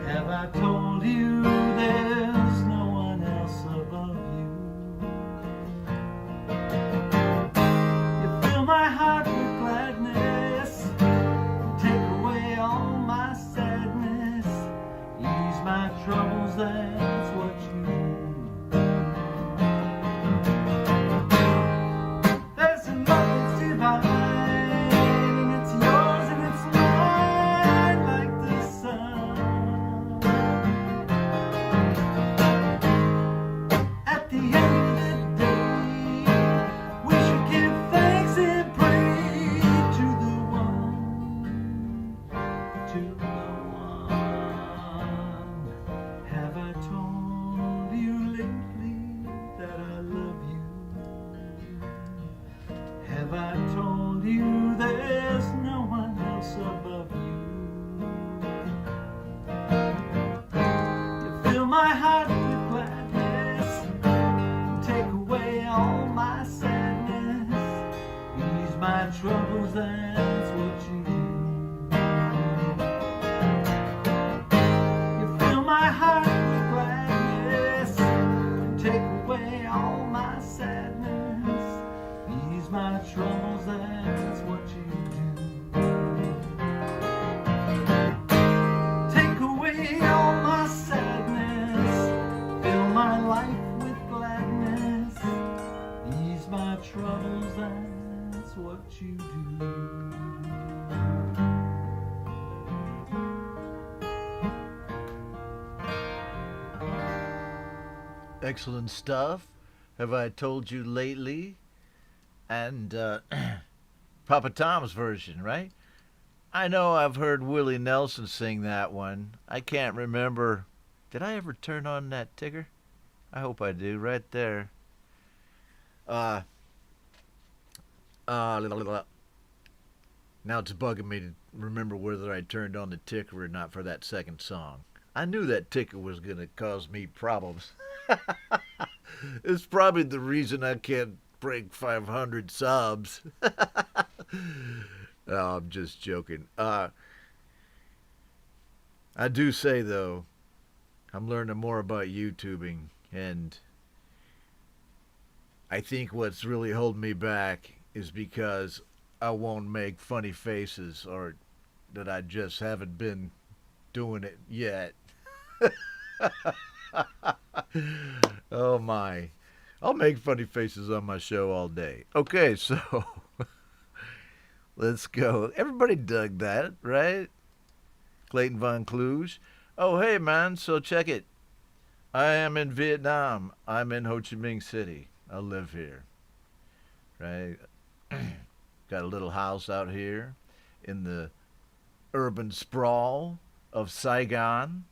S4: Have I told you there's no one else above you? You fill my heart with gladness, take away all my sadness, ease my troubles, that's what you do. There's a love that's divine, and it's yours and it's mine, like the sun. At the end of the day, we should give thanks and praise to the one, to the one. Have I told you lately that I love you? Have I told you there's no one else above you? You fill my heart with gladness, take away all my sadness, ease my troubles, that's what you do. You fill my heart with gladness, take away all my sadness, ease my troubles, that's what you do. Take away all my sadness, fill my life with gladness, ease my troubles, that's what you do.
S1: Excellent stuff. Have I Told You Lately? And Papa Tom's version, right? I know I've heard Willie Nelson sing that one. I can't remember. Did I ever turn on that ticker? I hope I do. Right there. La, la, la, la. Now it's bugging me to remember whether I turned on the ticker or not for that second song. I knew that ticker was going to cause me problems. It's probably the reason I can't break 500 subs. No, I'm just joking. I do say, though, I'm learning more about YouTubing, and I think what's really holding me back is because I won't make funny faces, or that I just haven't been doing it yet. Oh my. I'll make funny faces on my show all day. Okay, so let's go. Everybody dug that, right? Clayton Von Kluge. Oh, hey, man, so check it. I am in Vietnam. I'm in Ho Chi Minh City. I live here, right? Got a little house out here in the urban sprawl of Saigon.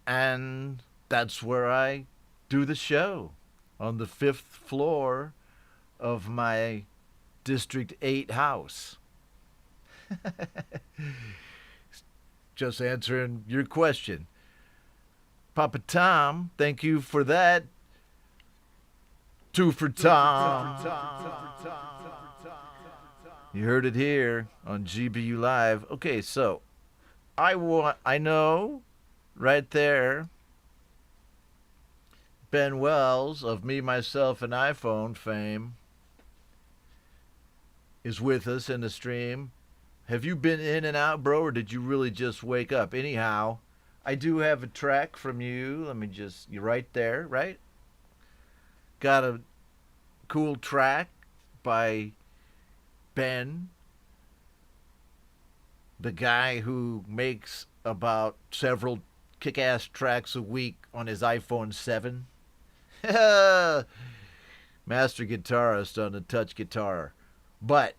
S1: And that's where I do the show, on the 5th floor of my District 8 house. Just answering your question. Papa Tom, thank you for that. 2 for Tom. You heard it here on GBU Live. Okay, so I know right there, Ben Wells of Me, Myself, and iPhone fame is with us in the stream. Have you been in and out, bro, or did you really just wake up? Anyhow, I do have a track from you. Let me just, you're right there, right? Got a cool track by Ben, the guy who makes about several kick-ass tracks a week on his iPhone 7. Master guitarist on the touch guitar. But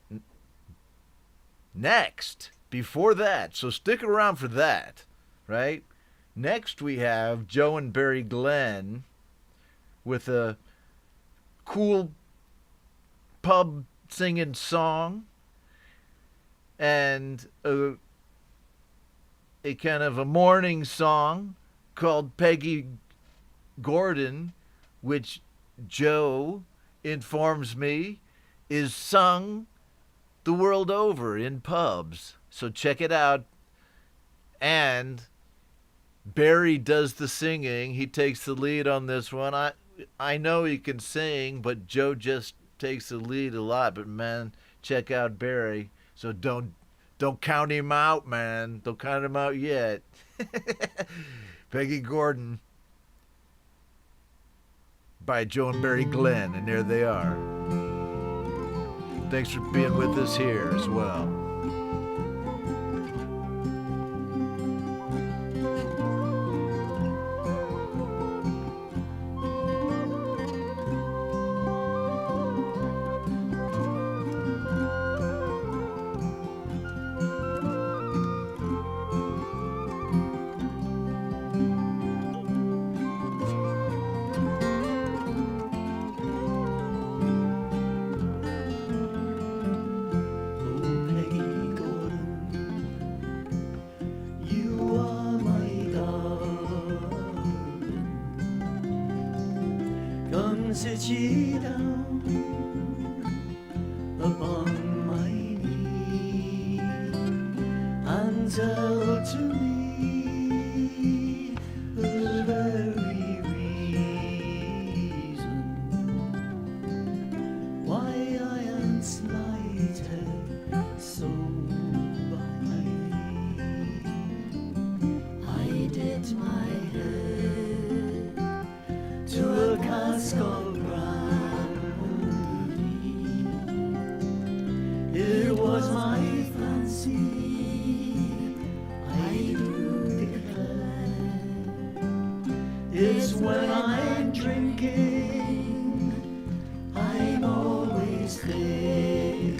S1: next, before that, so stick around for that, right? Next we have Joe and Barry Glenn with a cool pub singing song and a kind of a morning song called Peggy Gordon, which Joe informs me is sung the world over in pubs. So check it out. And Barry does the singing. He takes the lead on this one. I know he can sing, but Joe just takes the lead a lot. But man, check out Barry. So don't count him out, man. Don't count him out yet. Peggy Gordon by Joe and Barry Glenn, and there they are. Thanks for being with us here as well.
S9: Sit ye down upon my knee and tell to me the very reason why I am slighted so by thee. I did my head to a cask of it was my fancy, I do declare. It's when I'm drinking, I'm always thinking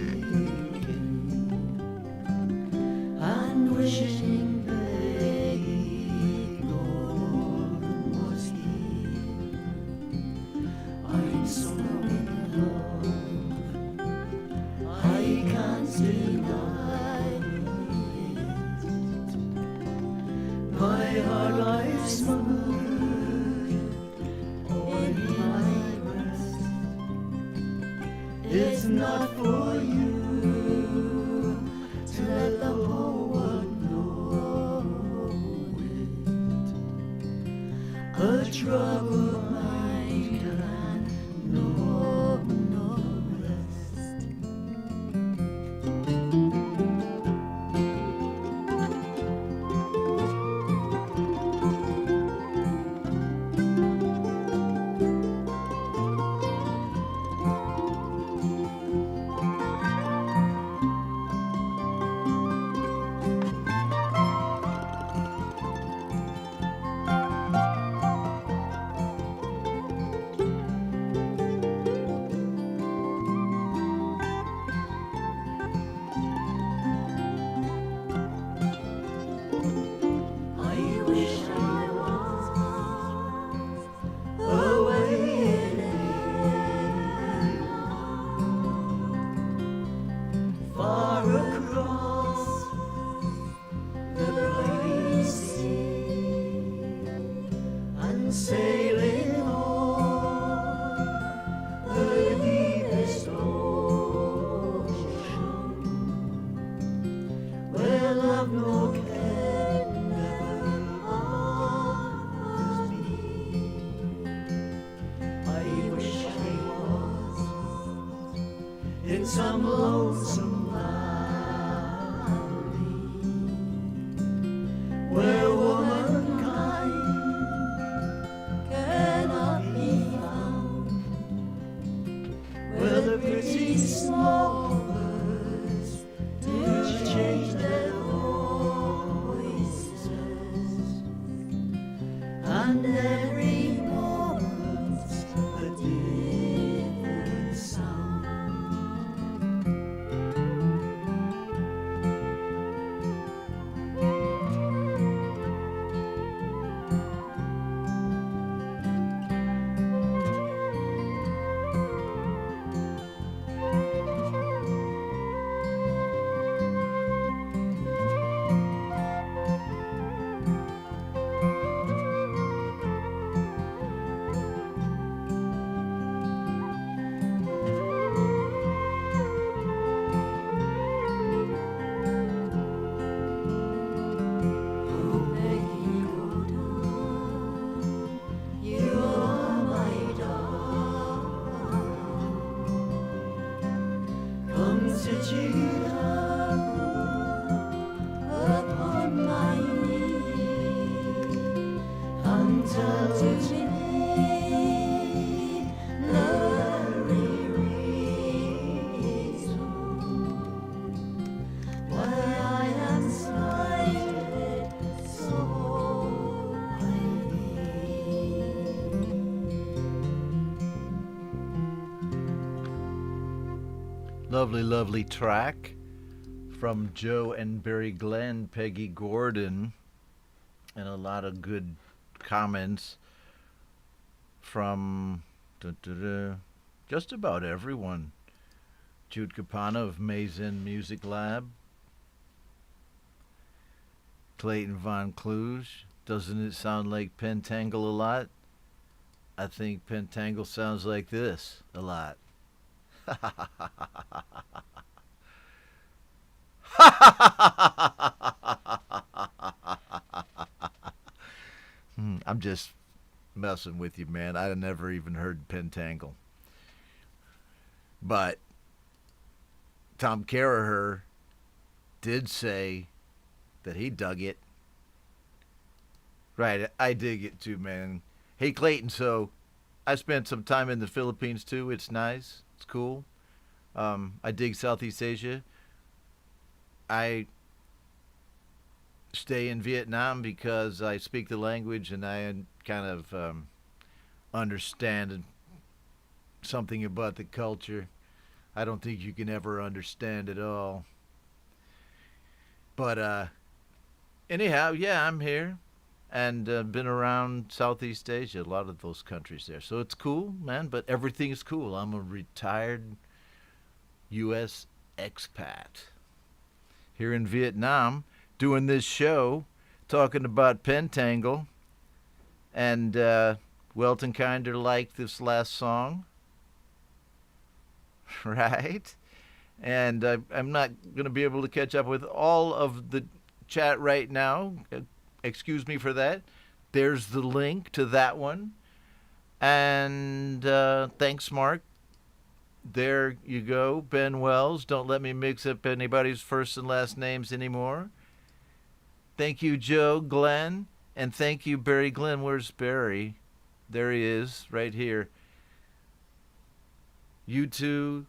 S9: and wishing Peggy Gordon was here. I'm so in love, I can't deny it. My heart lies smooth in my breast. It's not for you to let the whole world know it. A troubled mind can know where love nor care never bothers me. I wish I was in some lonesome valley where womankind cannot be found, where the pretty small birds do change their voices, and every moment's a different sound. Oh, Peggy Gordon, you are my darling. Come sit you down upon my knee and tell me the reason why I am slighted so highly.
S1: Lovely, lovely track from Joe and Barry Glenn, Peggy Gordon, and a lot of good comments from just about everyone. Jude Capana of Mazen Music Lab. Clayton Von Kluge. Doesn't it sound like Pentangle a lot? I think Pentangle sounds like this a lot. I'm just messing with you, man. I never even heard Pentangle. But Tom Caraher did say that he dug it. Right, I dig it too, man. Hey, Clayton, so I spent some time in the Philippines too. It's nice. It's cool. I dig Southeast Asia. I stay in Vietnam because I speak the language and I kind of understand something about the culture. I don't think you can ever understand it all. But anyhow, yeah, I'm here and been around Southeast Asia, a lot of those countries there. So it's cool, man, but everything is cool. I'm a retired U.S. expat here in Vietnam doing this show talking about Pentangle. And Welton kinder liked this last song, right? And I'm not going to be able to catch up with all of the chat right now. Excuse me for that. There's the link to that one. And thanks, Mark. There you go. Ben Wells. Don't let me mix up anybody's first and last names anymore. Thank you, Joe, Glenn. And thank you, Barry Glenn. Where's Barry? There he is, right here. You two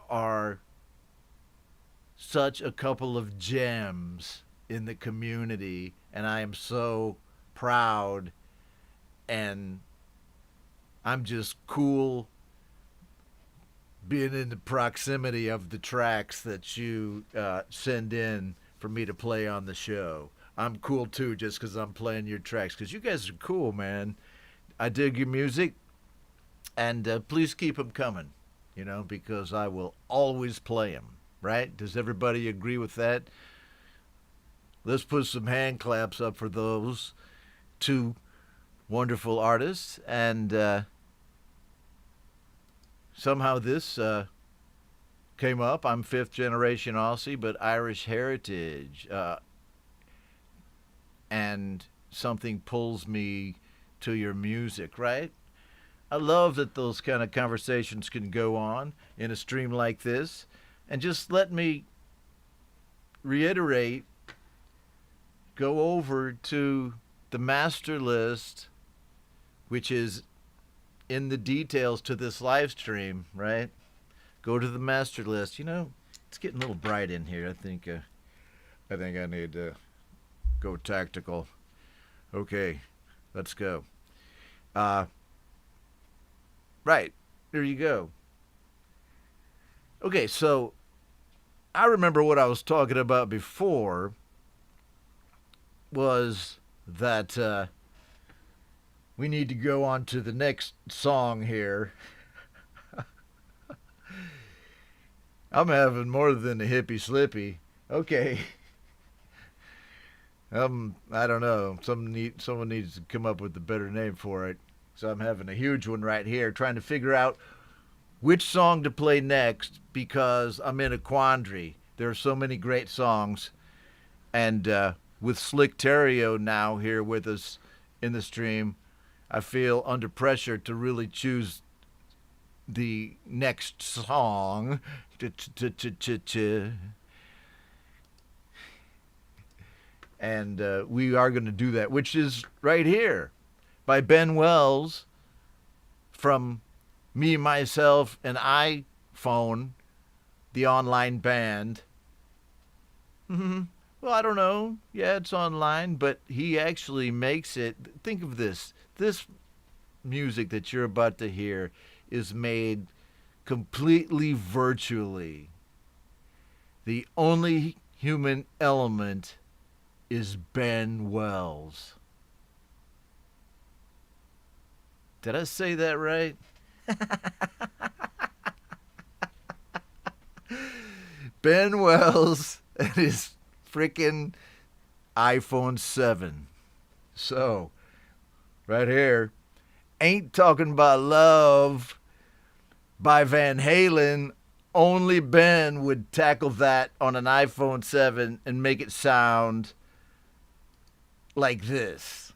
S1: are such a couple of gems in the community, and I am so proud, and I'm just cool being in the proximity of the tracks that you send in for me to play on the show. I'm cool too, just because I'm playing your tracks, because you guys are cool, man. I dig your music, and please keep them coming, you know, because I will always play them, right? Does everybody agree with that? Let's put some hand claps up for those two wonderful artists. And somehow this came up. I'm fifth generation Aussie, but Irish heritage. And something pulls me to your music, right? I love that those kind of conversations can go on in a stream like this. And just let me reiterate, go over to the master list, which is in the details to this live stream, right? Go to the master list. You know, it's getting a little bright in here. I think I need to go tactical. Okay, let's go. Right, there you go. Okay, so I remember what I was talking about before was that we need to go on to the next song here. I'm having more than a hippie slippy. Okay. I don't know. Someone needs to come up with a better name for it. So I'm having a huge one right here, trying to figure out which song to play next because I'm in a quandary. There are so many great songs, and with Slick Terrio now here with us in the stream, I feel under pressure to really choose the next song. And we are going to do that, which is right here by Ben Wells from Me, Myself, and iPhone, the online band. Well, I don't know. Yeah, it's online, but he actually makes it. Think of this. This music that you're about to hear is made completely virtually. The only human element is Ben Wells. Did I say that right? Ben Wells and his freaking iPhone 7. So, right here, Ain't Talking About Love by Van Halen. Only Ben would tackle that on an iPhone 7 and make it sound like this.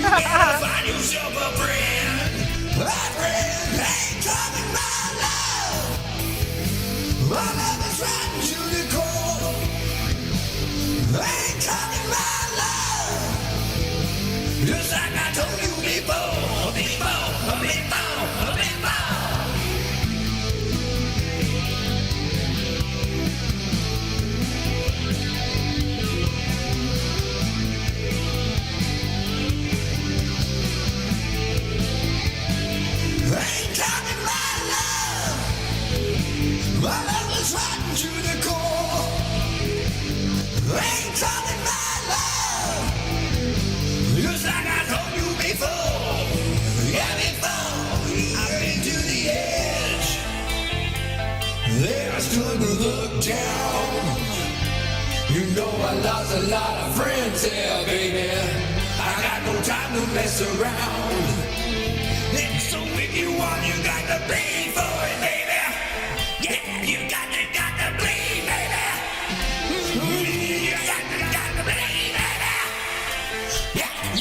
S10: Find yourself a friend. A friend ain't talking about love. My love is right to the core. Ain't talking about love. Just like I told you before. Ain't talking about love. My love is rotten to the core. Ain't talking about love. Just like I told you before. Yeah, before I've been to the edge. There I stood and looked down. You know I lost a lot of friends there, baby. I got no time to mess around. So if you want, you got to bleed for it, baby. Yeah, you got to bleed, baby. You got to bleed, baby. Yeah.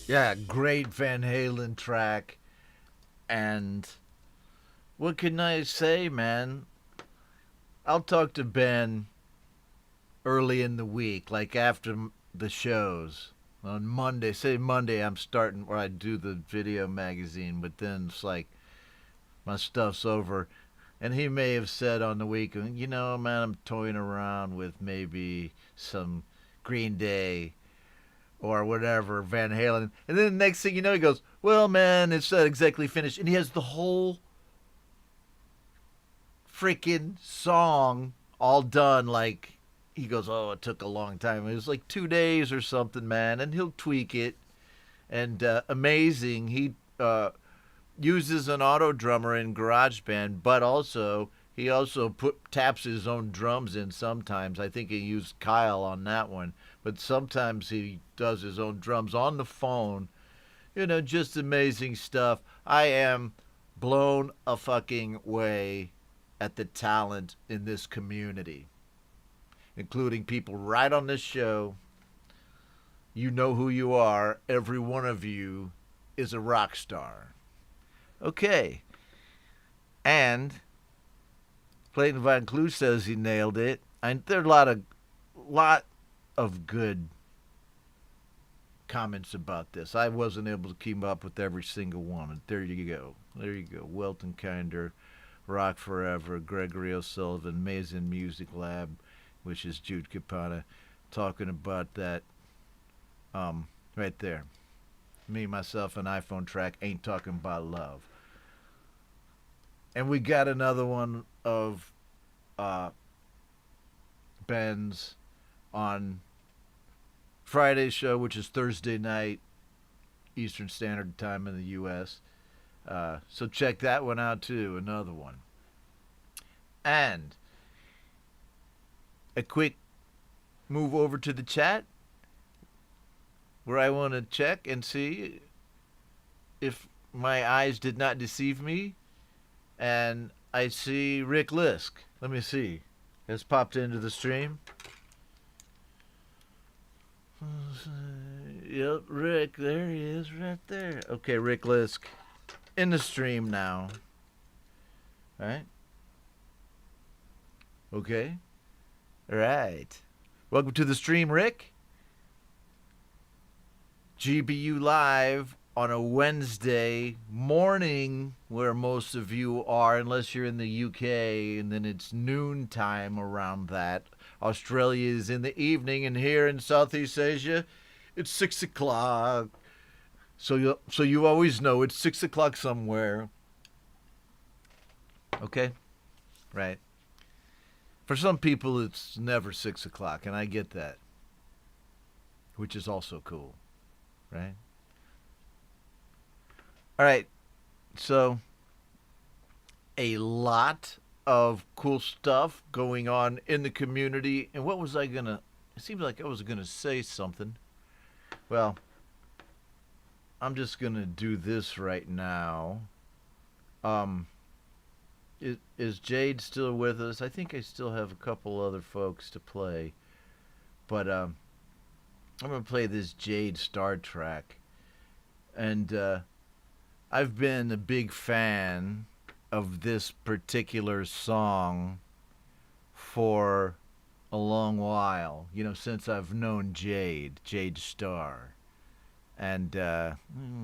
S1: Yeah, great Van Halen track. And what can I say, man? I'll talk to Ben early in the week, like after the shows. On Monday, say Monday, I'm starting where I do the video magazine, but then it's like my stuff's over. And he may have said on the week, you know, man, I'm toying around with maybe some Green Day or whatever, Van Halen. And then the next thing you know, he goes, well, man, it's not exactly finished. And he has the whole freaking song all done. Like, he goes, oh, it took a long time. It was like 2 days or something, man. And he'll tweak it. And amazing. He uses an auto drummer in GarageBand, but also he also taps his own drums in sometimes. I think he used Kyle on that one. But sometimes he does his own drums on the phone. You know, just amazing stuff. I am blown a fucking way at the talent in this community, including people right on this show. You know who you are. Every one of you is a rock star. Okay. And Clayton Von Clue says he nailed it. And there are a lot of good comments about this. I wasn't able to keep up with every single one. And there you go. There you go. Welton Kinder, Rock Forever, Gregory O'Sullivan, Mason Music Lab, which is Jude Capata, talking about that right there. Me, myself, an iPhone track, Ain't Talking About Love. And we got another one of Ben's on Friday's show, which is Thursday night, Eastern Standard Time in the U.S. So check that one out, too. Another one. And a quick move over to the chat, where I want to check and see if my eyes did not deceive me. And I see Rick Lisk. Let me see. Has popped into the stream. Yep, Rick. There he is right there. Okay, Rick Lisk. In the stream now. All right. Okay. All right. Welcome to the stream, Rick. GBU Live on a Wednesday morning, where most of you are, unless you're in the UK, and then it's noontime around that. Australia is in the evening, and here in Southeast Asia, it's 6 o'clock. So you always know it's 6 o'clock somewhere. Okay? Right. For some people, it's never 6 o'clock, and I get that. Which is also cool. Right? All right. So, a lot of cool stuff going on in the community. And what was I going to... It seems like I was going to say something. Well, I'm just going to do this right now. Is Jade still with us? I think I still have a couple other folks to play. But I'm going to play this Jade Star track. And I've been a big fan of this particular song for a long while. You know, since I've known Jade Star. And let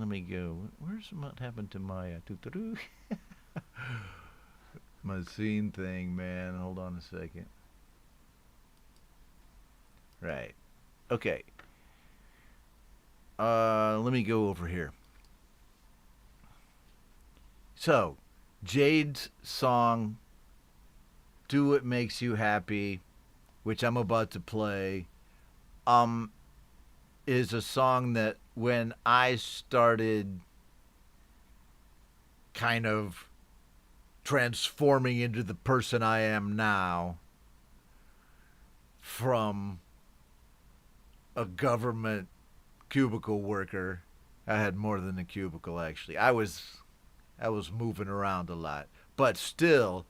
S1: me go. Where's what happened to my my scene thing, man? Hold on a second. Right. Okay. Let me go over here. So, Jade's song, Do What Makes You Happy, which I'm about to play, is a song that when I started kind of transforming into the person I am now from a government cubicle worker. I had more than a cubicle, actually. I was moving around a lot, but still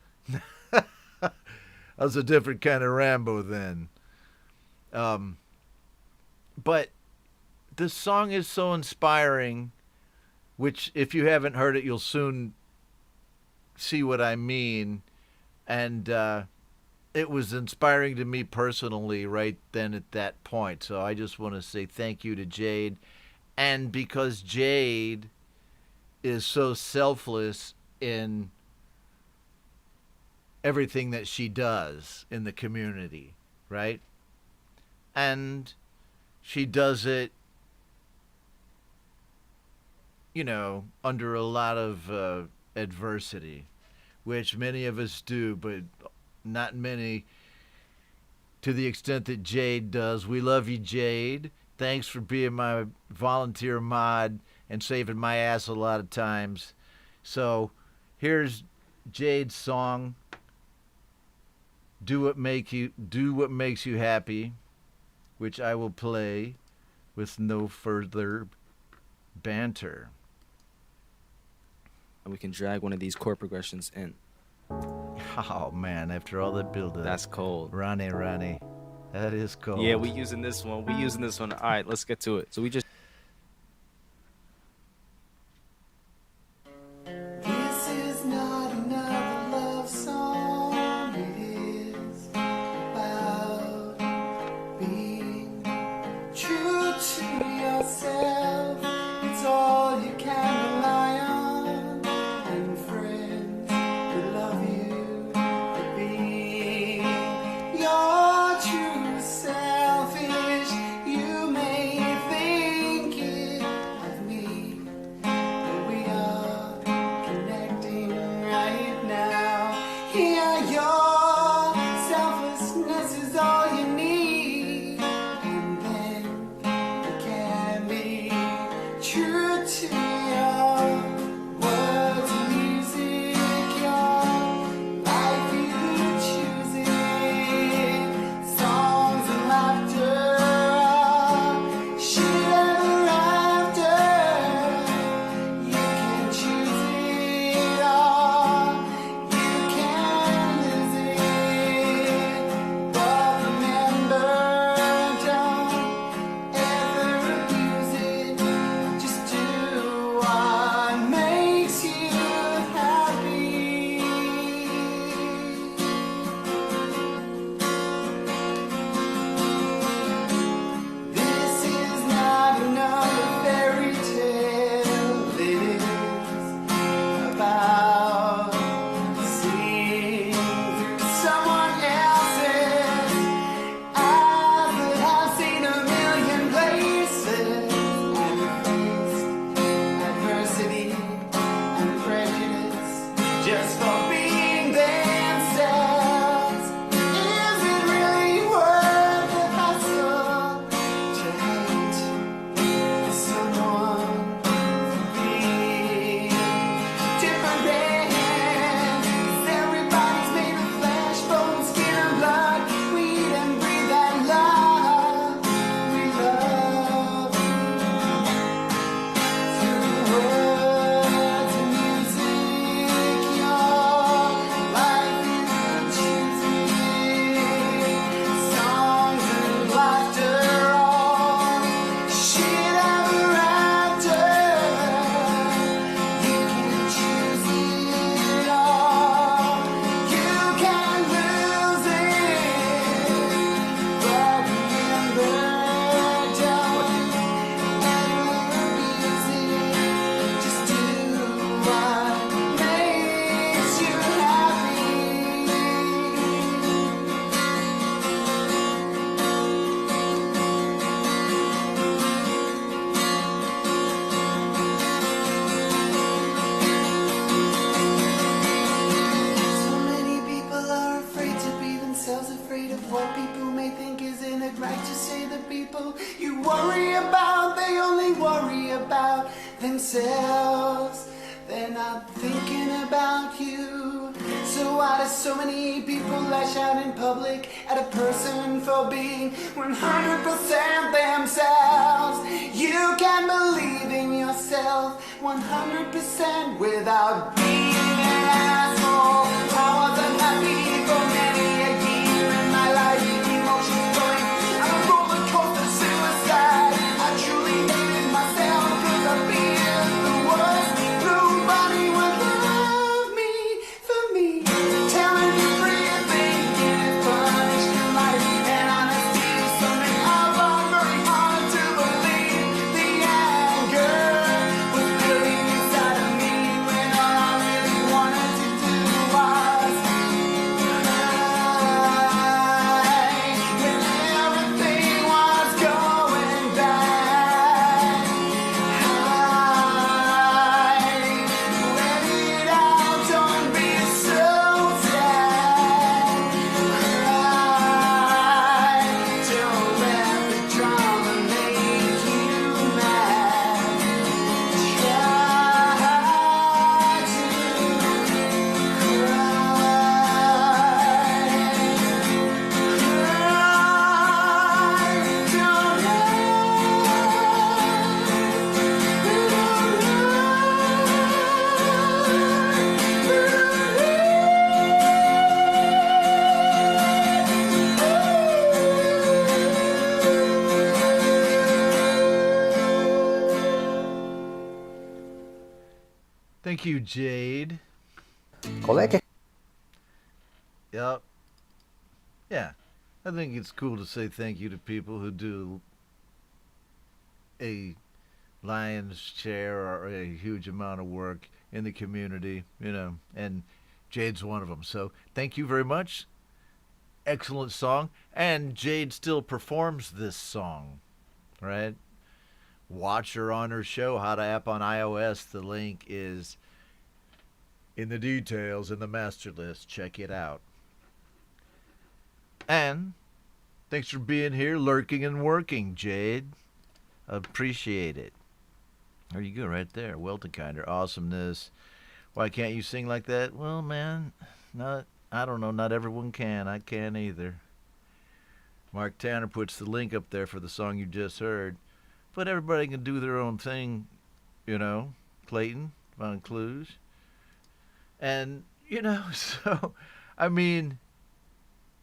S1: I was a different kind of Rambo then. But the song is so inspiring, which if you haven't heard it, you'll soon see what I mean. And it was inspiring to me personally right then at that point. So I just want to say thank you to Jade. And because Jade is so selfless in everything that she does in the community, right? And she does it, under a lot of adversity, which many of us do, but not many to the extent that Jade does. We love you, Jade. Thanks for being my volunteer mod and saving my ass a lot of times. So here's Jade's song, Do What Makes You Happy, which I will play with no further banter.
S11: And we can drag one of these chord progressions in.
S1: Oh man, after all that build up.
S11: That's cold.
S1: Ronnie. That is cold.
S11: Yeah, we using this one. All right, let's get to it. So we just
S8: This is not another love song. It is about being true to yourself. It's all you can rely on, and friends who love you for being your true selfish. You may think it of me, but we are connecting right now. Here, your selflessness is all you need, and then you can be true to your words and music, your life you choosing, songs and laughter, shit ever after. You can choose it all, you can lose it, but remember, don't ever abuse it. Just do what makes you happy. This is not another fairy tale. It is about seeing through someone else's eyes that have seen a million places and faced adversity and prejudice just for being themselves. Is it really worth the hassle to hate someone for being different than? 'Cause everybody's made of flesh, bone, skin, and blood. We eat and breathe and love. We love through words and music. Your life you choosing, songs and laughter, all shit ever after. You can choose it all, you can lose it, but remember, don't ever abuse it. Just do what makes you happy. So many people are afraid to be themselves, afraid of what people may think. Isn't it right to say the people you worry about, they only worry about themselves? They're not thinking about you. So why do so many people lash out in public at a person for being 100% themselves? You can believe in yourself 100% without being an asshole. I was unhappy for many a year in my life, emotions going on a roller coaster, suicide. I truly
S1: Thank you, Jade.
S2: Oleke.
S1: Yep. Yeah. I think it's cool to say thank you to people who do a lion's share or a huge amount of work in the community, and Jade's one of them. So thank you very much. Excellent song. And Jade still performs this song, right? Watch her on her show, How to App on iOS. The link is in the details in the master list. Check it out. And thanks for being here, lurking and working, Jade. Appreciate it. There you go, right there. Weltenkinder, awesomeness. Why can't you sing like that? Well, man, I don't know. Not everyone can. I can't either. Mark Tanner puts the link up there for the song you just heard. But everybody can do their own thing, Clayton, Von Clues. And, so, I mean,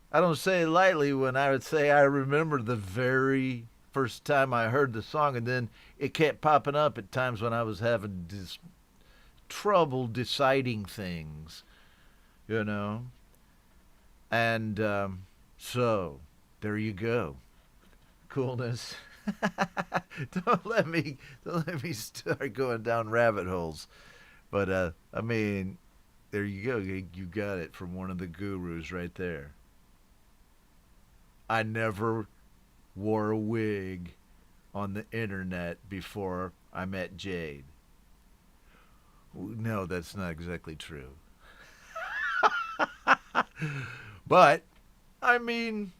S1: I don't say it lightly when I would say I remember the very first time I heard the song, and then it kept popping up at times when I was having this trouble deciding things, And so, there you go. Coolness. Don't let me start going down rabbit holes. But I mean, there you go. You got it from one of the gurus right there. I never wore a wig on the internet before I met Jade. No, that's not exactly true. But I mean,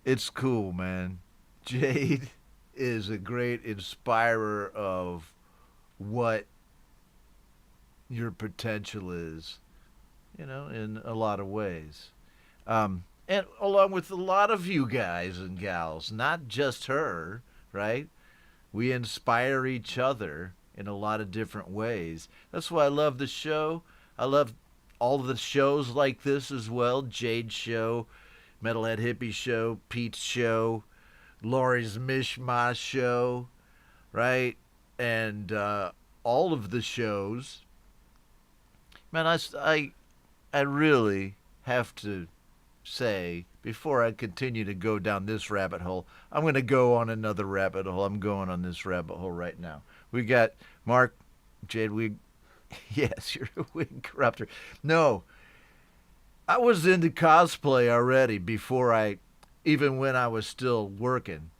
S1: it's cool, man. Jade is a great inspirer of what your potential is, in a lot of ways. And along with a lot of you guys and gals, not just her, right? We inspire each other in a lot of different ways. That's why I love the show. I love all of the shows like this as well. Jade's show, Metalhead Hippie show, Pete's show, Lori's Mishmash show, right? And all of the shows. Man, I really have to say, before I continue to go down this rabbit hole, I'm going to go on another rabbit hole. I'm going on this rabbit hole right now. We got Mark, Jade, yes, you're a wig corrupter. No, I was into cosplay already even when I was still working.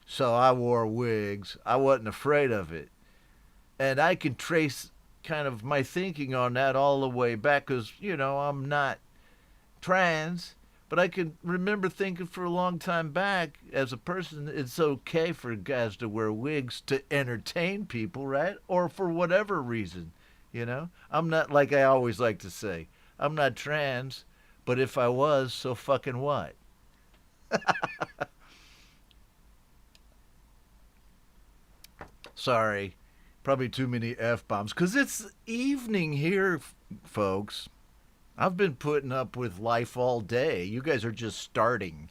S1: So I wore wigs. I wasn't afraid of it. And I can trace kind of my thinking on that all the way back because, I'm not trans. But I can remember thinking for a long time back, as a person, it's okay for guys to wear wigs to entertain people, right? Or for whatever reason, I'm not, like I always like to say, I'm not trans, but if I was, so fucking what? Sorry, probably too many F-bombs, because it's evening here, folks. I've been putting up with life all day. You guys are just starting.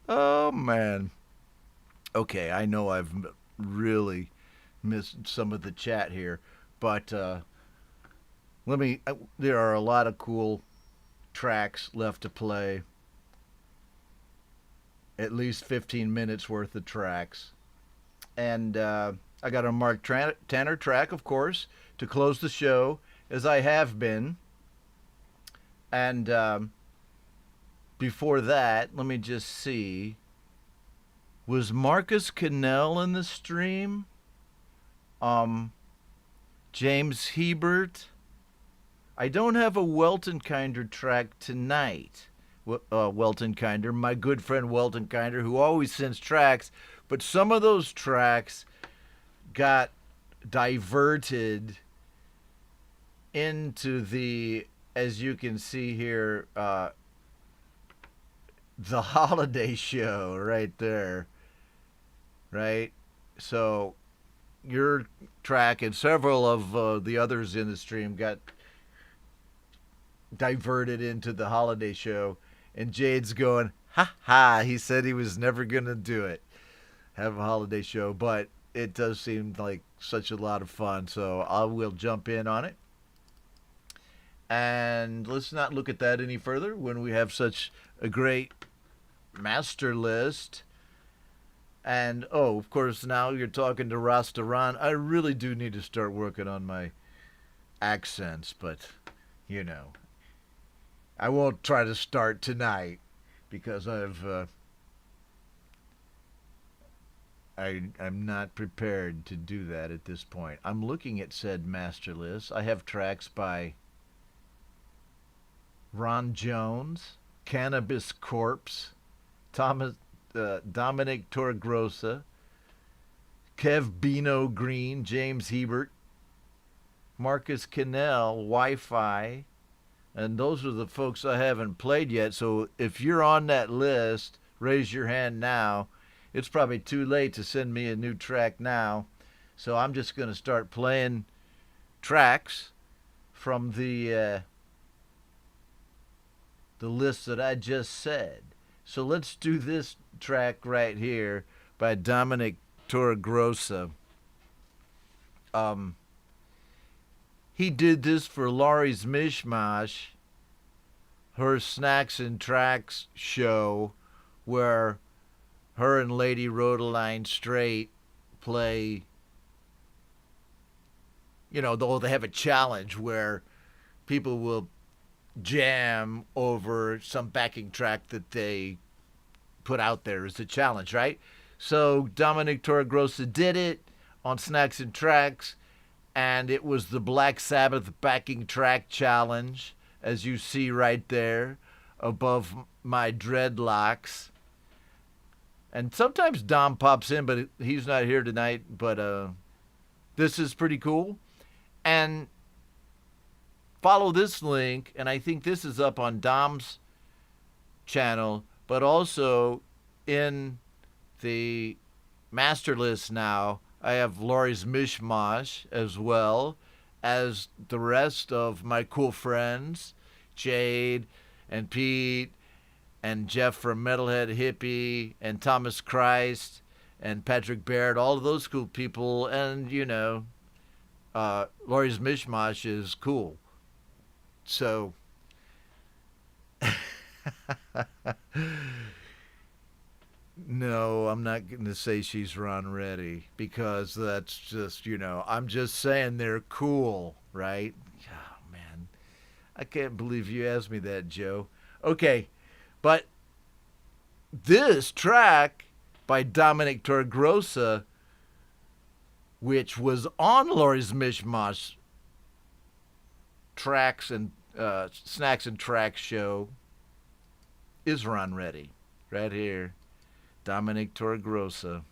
S1: Oh, man. Okay, I know I've really missed some of the chat here, but there are a lot of cool tracks left to play. At least 15 minutes worth of tracks. And I got a Mark Tanner track, of course, to close the show, as I have been. And before that, let me just see. Was Marcus Cannell in the stream? James Hebert? I don't have a Weltenkinder track tonight. Weltenkinder, my good friend Weltenkinder, who always sends tracks, but some of those tracks got diverted into the, as you can see here, the holiday show right there, right? So your track and several of the others in the stream got diverted into the holiday show, and Jade's going, ha ha, he said he was never going to do it, have a holiday show, but it does seem like such a lot of fun. So I will jump in on it. And let's not look at that any further when we have such a great master list. And, oh, of course, now you're talking to Rastaran. I really do need to start working on my accents, but, you know, I won't try to start tonight because I'm not prepared to do that at this point. I'm looking at said master list. I have tracks by Ron Jones, Cannabis Corpse, Dominic Torgrosa, Kev Bino Green, James Hebert, Marcus Cannell, Wi-Fi, and those are the folks I haven't played yet. So if you're on that list, raise your hand now. It's probably too late to send me a new track now. So I'm just going to start playing tracks from the list that I just said. So let's do this track right here by Dominic Torregrosa. He did this for Laurie's Mishmash, her Snacks and Tracks show, where her and Lady Rodaline Straight play, you know, they have a challenge where people will jam over some backing track that they put out there as a challenge, right? So Dominic Torgrosa did it on Snacks and Tracks, and it was the Black Sabbath backing track challenge, as you see right there above my dreadlocks. And sometimes Dom pops in, but he's not here tonight. But this is pretty cool. And follow this link, and I think this is up on Dom's channel, but also in the master list now, I have Laurie's Mishmash as well as the rest of my cool friends, Jade and Pete and Jeff from Metalhead Hippie and Thomas Christ and Patrick Baird, all of those cool people. And, you know, Laurie's Mishmash is cool. So, no, I'm not going to say she's Ron Reddy because that's just, you know, I'm just saying they're cool, right? Oh, man. I can't believe you asked me that, Joe. Okay, but this track by Dominic Torgrosa, which was on Laurie's Mishmash Tracks and Snacks and Tracks show, is Ron Reddy. Right here. Dominic Torgrosa.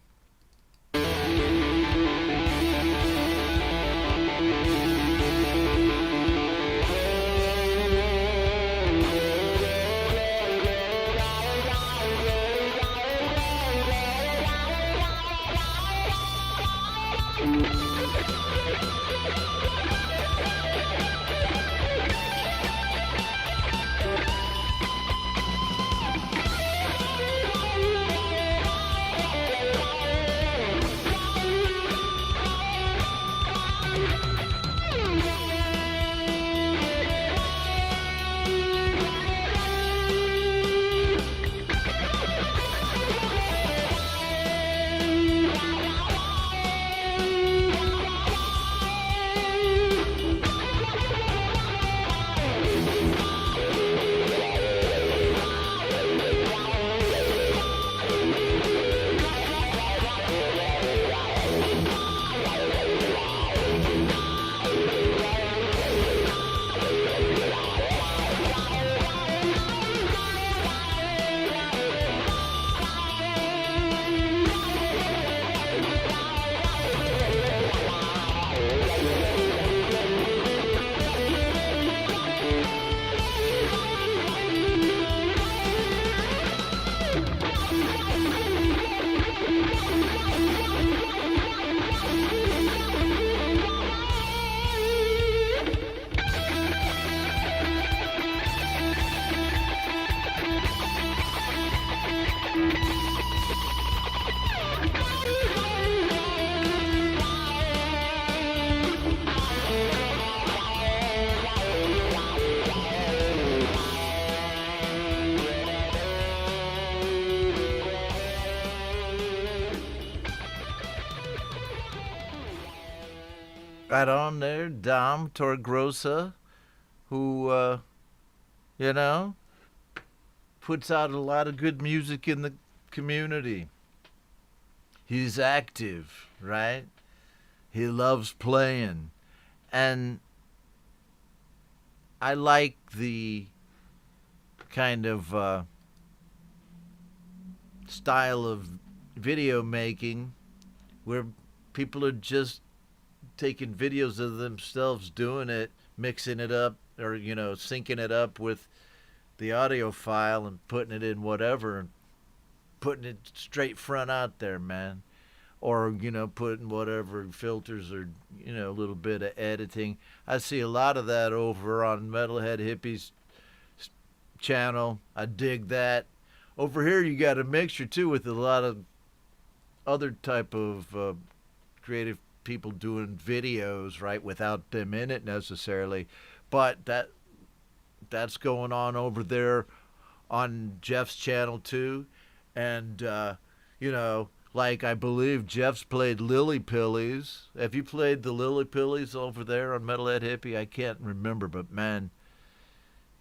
S1: Right on there, Dom Torgrosa, who, you know, puts out a lot of good music in the community. He's active, right? He loves playing. And I like the kind of style of video making where people are just taking videos of themselves doing it, mixing it up, or, syncing it up with the audio file and putting it in whatever and putting it straight front out there, man. Or, putting whatever filters or, a little bit of editing. I see a lot of that over on Metalhead Hippies channel. I dig that. Over here you got a mixture too with a lot of other type of creative people doing videos, right, without them in it necessarily. But that's going on over there on Jeff's channel too. And, like I believe Jeff's played Lily Pillies. Have you played the Lily Pillies over there on Metalhead Hippie? I can't remember, but man,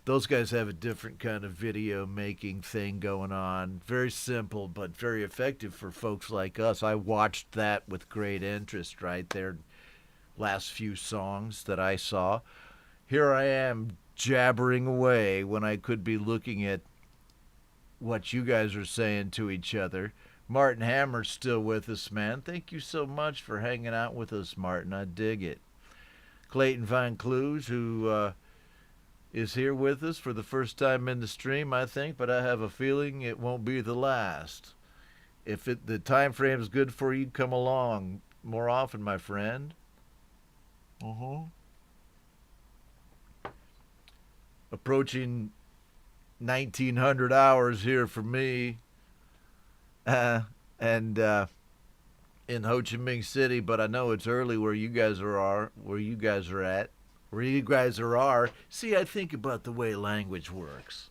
S1: those guys have a different kind of video making thing going on. Very simple, but very effective for folks like us. I watched that with great interest, right? Their last few songs that I saw. Here I am jabbering away when I could be looking at what you guys are saying to each other. Martin Hammer's still with us, man. Thank you so much for hanging out with us, Martin. I dig it. Clayton Van Clues, who is here with us for the first time in the stream, I think, but I have a feeling it won't be the last. If the time frame is good for you, come along more often, my friend. Approaching 1,900 hours here for me. And in Ho Chi Minh City, but I know it's early where you guys are at. See, I think about the way language works,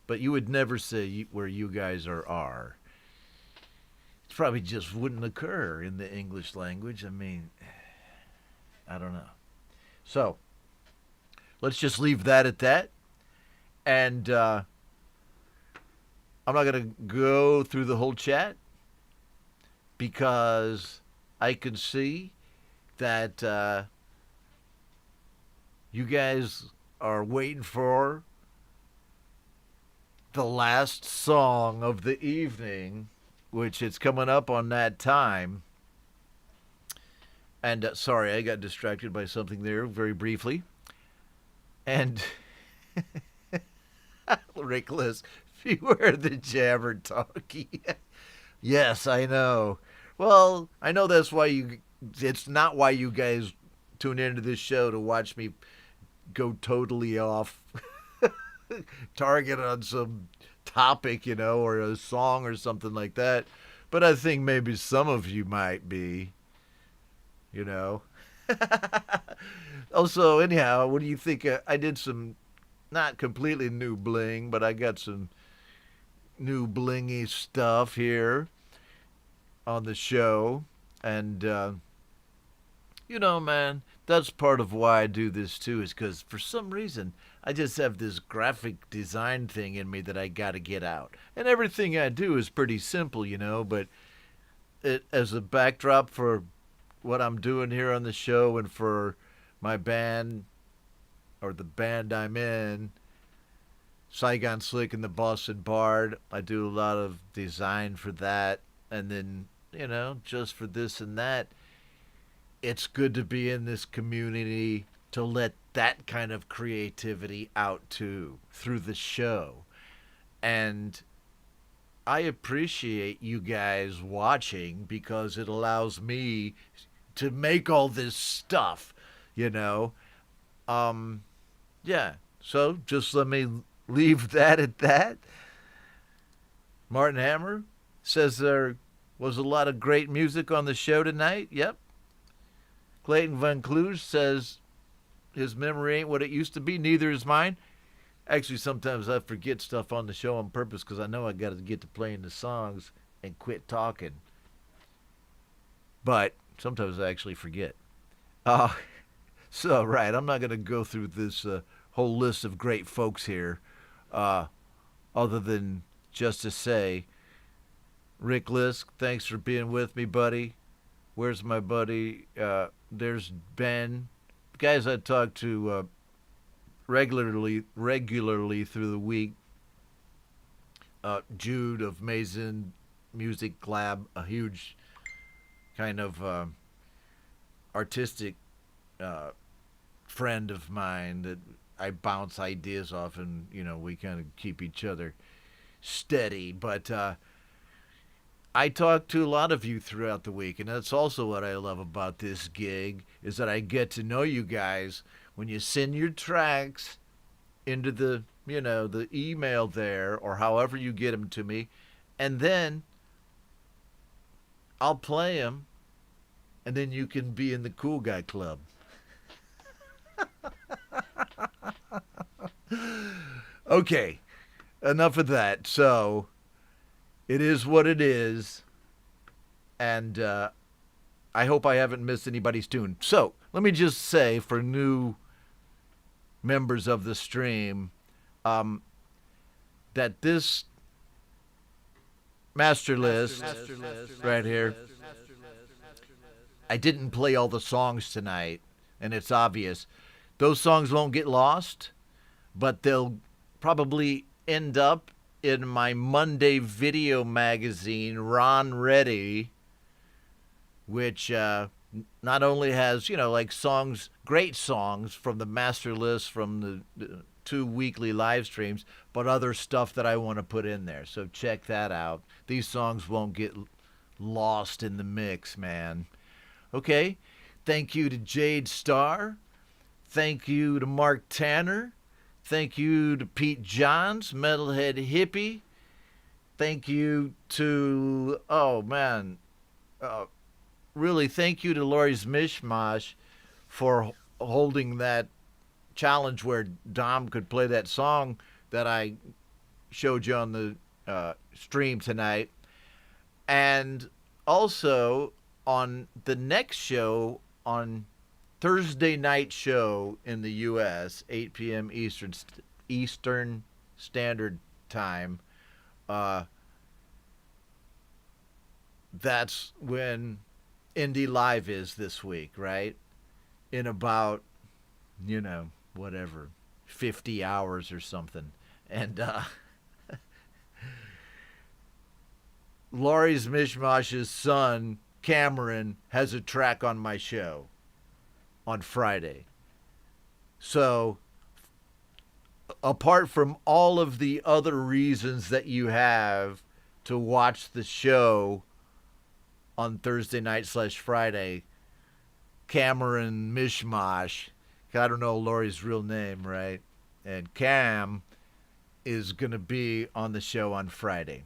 S1: but you would never say where you guys are. It probably just wouldn't occur in the English language. I mean, I don't know. So let's just leave that at that. And I'm not going to go through the whole chat because I can see that you guys are waiting for the last song of the evening, which it's coming up on that time. And sorry, I got distracted by something there very briefly. And Rickles, beware the jabber talkie. Yes, I know. Well, I know that's why it's not why you guys tune into this show to watch me go totally off target on some topic, or a song or something like that. But I think maybe some of you might be, Also, anyhow, what do you think? I did some not completely new bling, but I got some new blingy stuff here on the show. And, man, that's part of why I do this too, is because for some reason I just have this graphic design thing in me that I got to get out. And everything I do is pretty simple, but as a backdrop for what I'm doing here on the show and for my band, or the band I'm in, Saigon Slick and the Boston Bard. I do a lot of design for that. And then, just for this and that, it's good to be in this community to let that kind of creativity out too, through the show. And I appreciate you guys watching because it allows me to make all this stuff, Yeah, so just let me leave that at that. Martin Hammer says there was a lot of great music on the show tonight. Yep. Clayton Van Clues says his memory ain't what it used to be. Neither is mine. Actually, sometimes I forget stuff on the show on purpose because I know I got to get to playing the songs and quit talking. But sometimes I actually forget. Uh, so, right, I'm not going to go through this whole list of great folks here, other than just to say, Rick Lisk, thanks for being with me, buddy. Where's my buddy? There's Ben. Guys I talk to regularly through the week. Jude of Mason Music Lab, a huge kind of artistic friend of mine that I bounce ideas off, and we kind of keep each other steady. But I talk to a lot of you throughout the week, and that's also what I love about this gig, is that I get to know you guys when you send your tracks into the the email there, or however you get them to me, and then I'll play them, and then you can be in the cool guy club. Okay, enough of that. So it is what it is, and I hope I haven't missed anybody's tune. So let me just say, for new members of the stream, that this master list right here, I didn't play all the songs tonight, and it's obvious. Those songs won't get lost, but they'll probably end up in my Monday video magazine, Ron Ready, which not only has, like songs, great songs from the master list from the 2 weekly live streams, but other stuff that I want to put in there. So check that out. These songs won't get lost in the mix, man. Okay. Thank you to Jade Starr. Thank you to Mark Tanner. Thank you to Pete Johns, Metalhead Hippie. Thank you to, really thank you to Lori's Mishmash for holding that challenge where Dom could play that song that I showed you on the stream tonight. And also on the next show, on Thursday night show in the U.S., 8 p.m. Eastern Standard Time, that's when Indie Live is this week, right? In about, whatever, 50 hours or something. And Laurie's Mishmash's son, Cameron, has a track on my show on Friday. So, apart from all of the other reasons that you have to watch the show on Thursday night / Friday, Cameron Mishmash, I don't know Laurie's real name, right? And Cam is going to be on the show on Friday.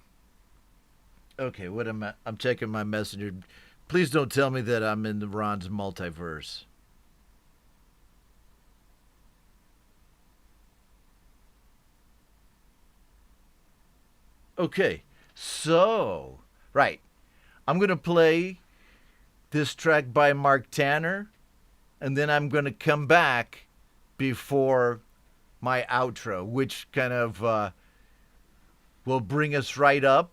S1: Okay, I'm checking my messenger. Please don't tell me that I'm in the Ron's multiverse. Okay, so, right. I'm going to play this track by Mark Tanner, and then I'm going to come back before my outro, which kind of will bring us right up,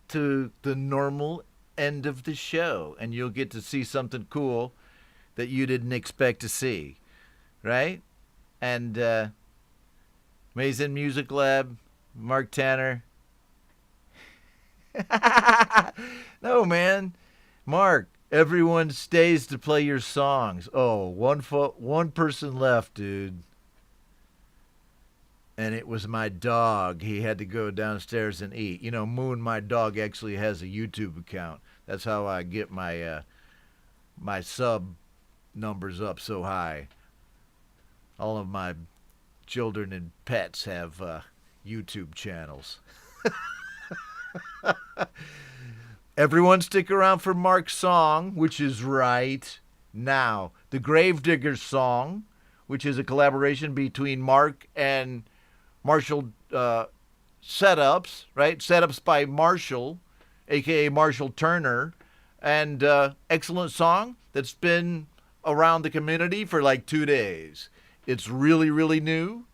S1: to the normal end of the show. And you'll get to see something cool that you didn't expect to see, right? And Mason Music Lab, Mark Tanner. No, man. Mark, everyone stays to play your songs. Oh, one person left, dude. And it was my dog. He had to go downstairs and eat. Moon, my dog, actually has a YouTube account. That's how I get my my sub numbers up so high. All of my children and pets have YouTube channels. Everyone stick around for Mark's song, which is right now. The Gravedigger Song, which is a collaboration between Mark and Marshall Setups, right? Setups by Marshall, a.k.a. Marshall Turner. And excellent song. that's been around the community for like 2 days. It's really, really new,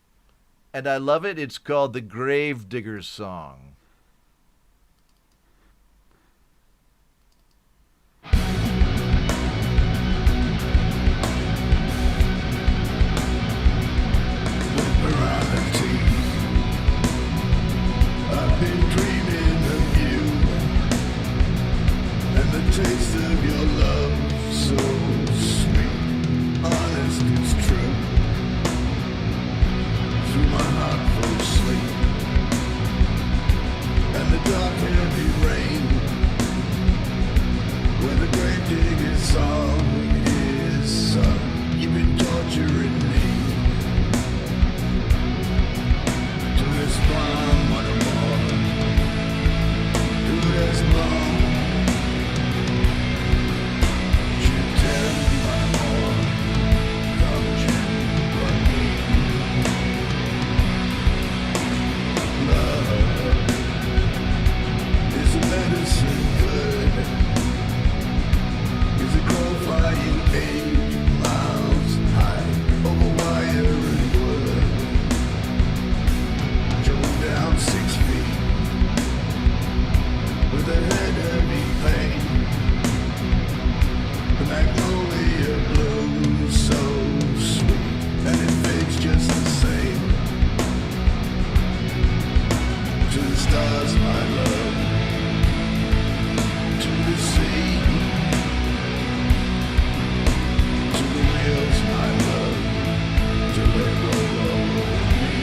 S1: and I love it. It's called the Gravedigger Song.
S10: I've been dreaming of you and the taste of your love, so sweet, honest, it's true. Through my heart full sleep and the dark heavy rain, where the Gravedigger Song is sung. You've been torturing me to this bomb on a wall, to this bomb. You tell me my more, don't you run me. Love is a medicine good, is a crow flying 8 miles high over wire and wood. Drove down 6 feet with a head heavy pain. The magnolia blooms so sweet, and it fades just the same. To the stars, my love, to the sea, to the wheels, my love, to let go of me.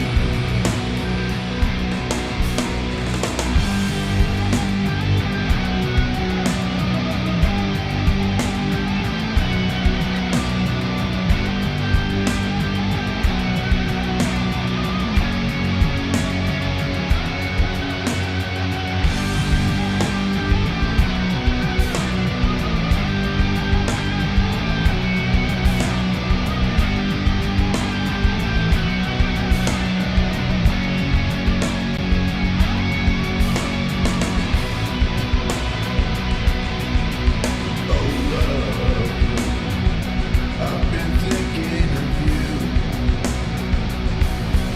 S10: I've been thinking of you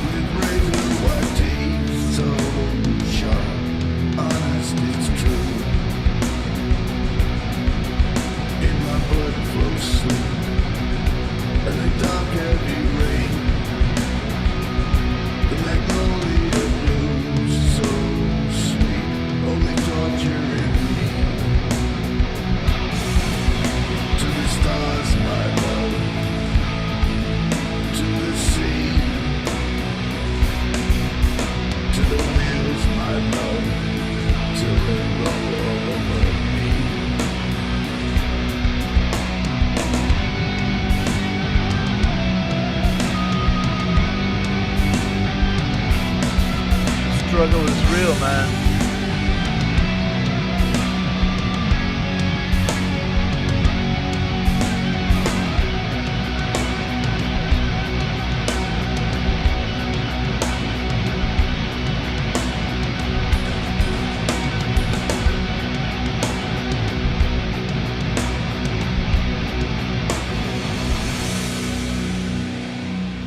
S10: with razor white teeth, so sharp, honest, it's true. In my blood flows sleep, and the dark heavy rain, the magnolia blooms so sweet, only torturing me. To the stars, my love, to the sea, to the wheels, my love, till they roll over me.
S1: Struggle is real, man.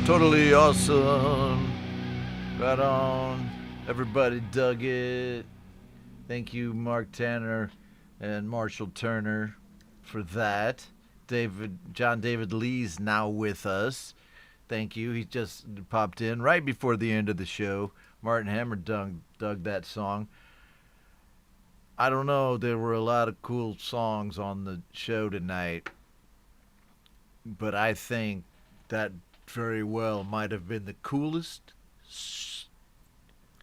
S1: Totally awesome. Right on. Everybody dug it. Thank you, Mark Tanner and Marshall Turner, for that. John David Lee's now with us. Thank you. He just popped in right before the end of the show. Martin Hammer dug that song. I don't know. There were a lot of cool songs on the show tonight, but I think that very well might have been the coolest.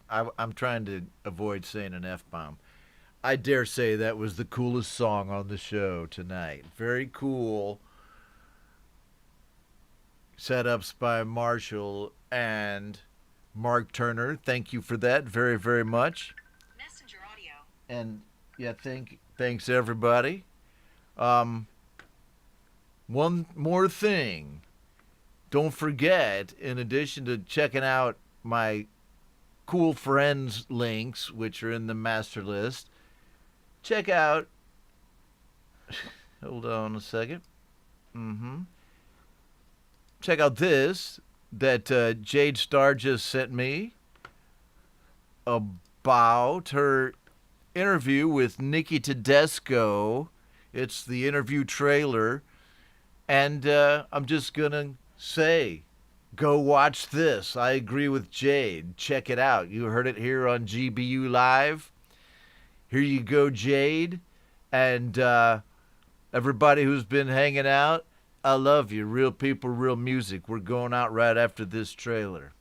S1: I'm trying to avoid saying an F-bomb. I dare say that was the coolest song on the show tonight. Very cool setups by Marshall and Mark Turner. Thank you for that very, very much.
S7: Messenger audio.
S1: And yeah, thanks everybody. One more thing. Don't forget, in addition to checking out my cool friends links, which are in the master list, check out, hold on a second. Check out this that Jade Starr just sent me about her interview with Nikki Tedesco. It's the interview trailer. And I'm just going to say, go watch this. I agree with Jade. Check it out. You heard it here on GBU Live. Here you go, Jade. And everybody who's been hanging out, I love you. Real people, real music. We're going out right after this trailer.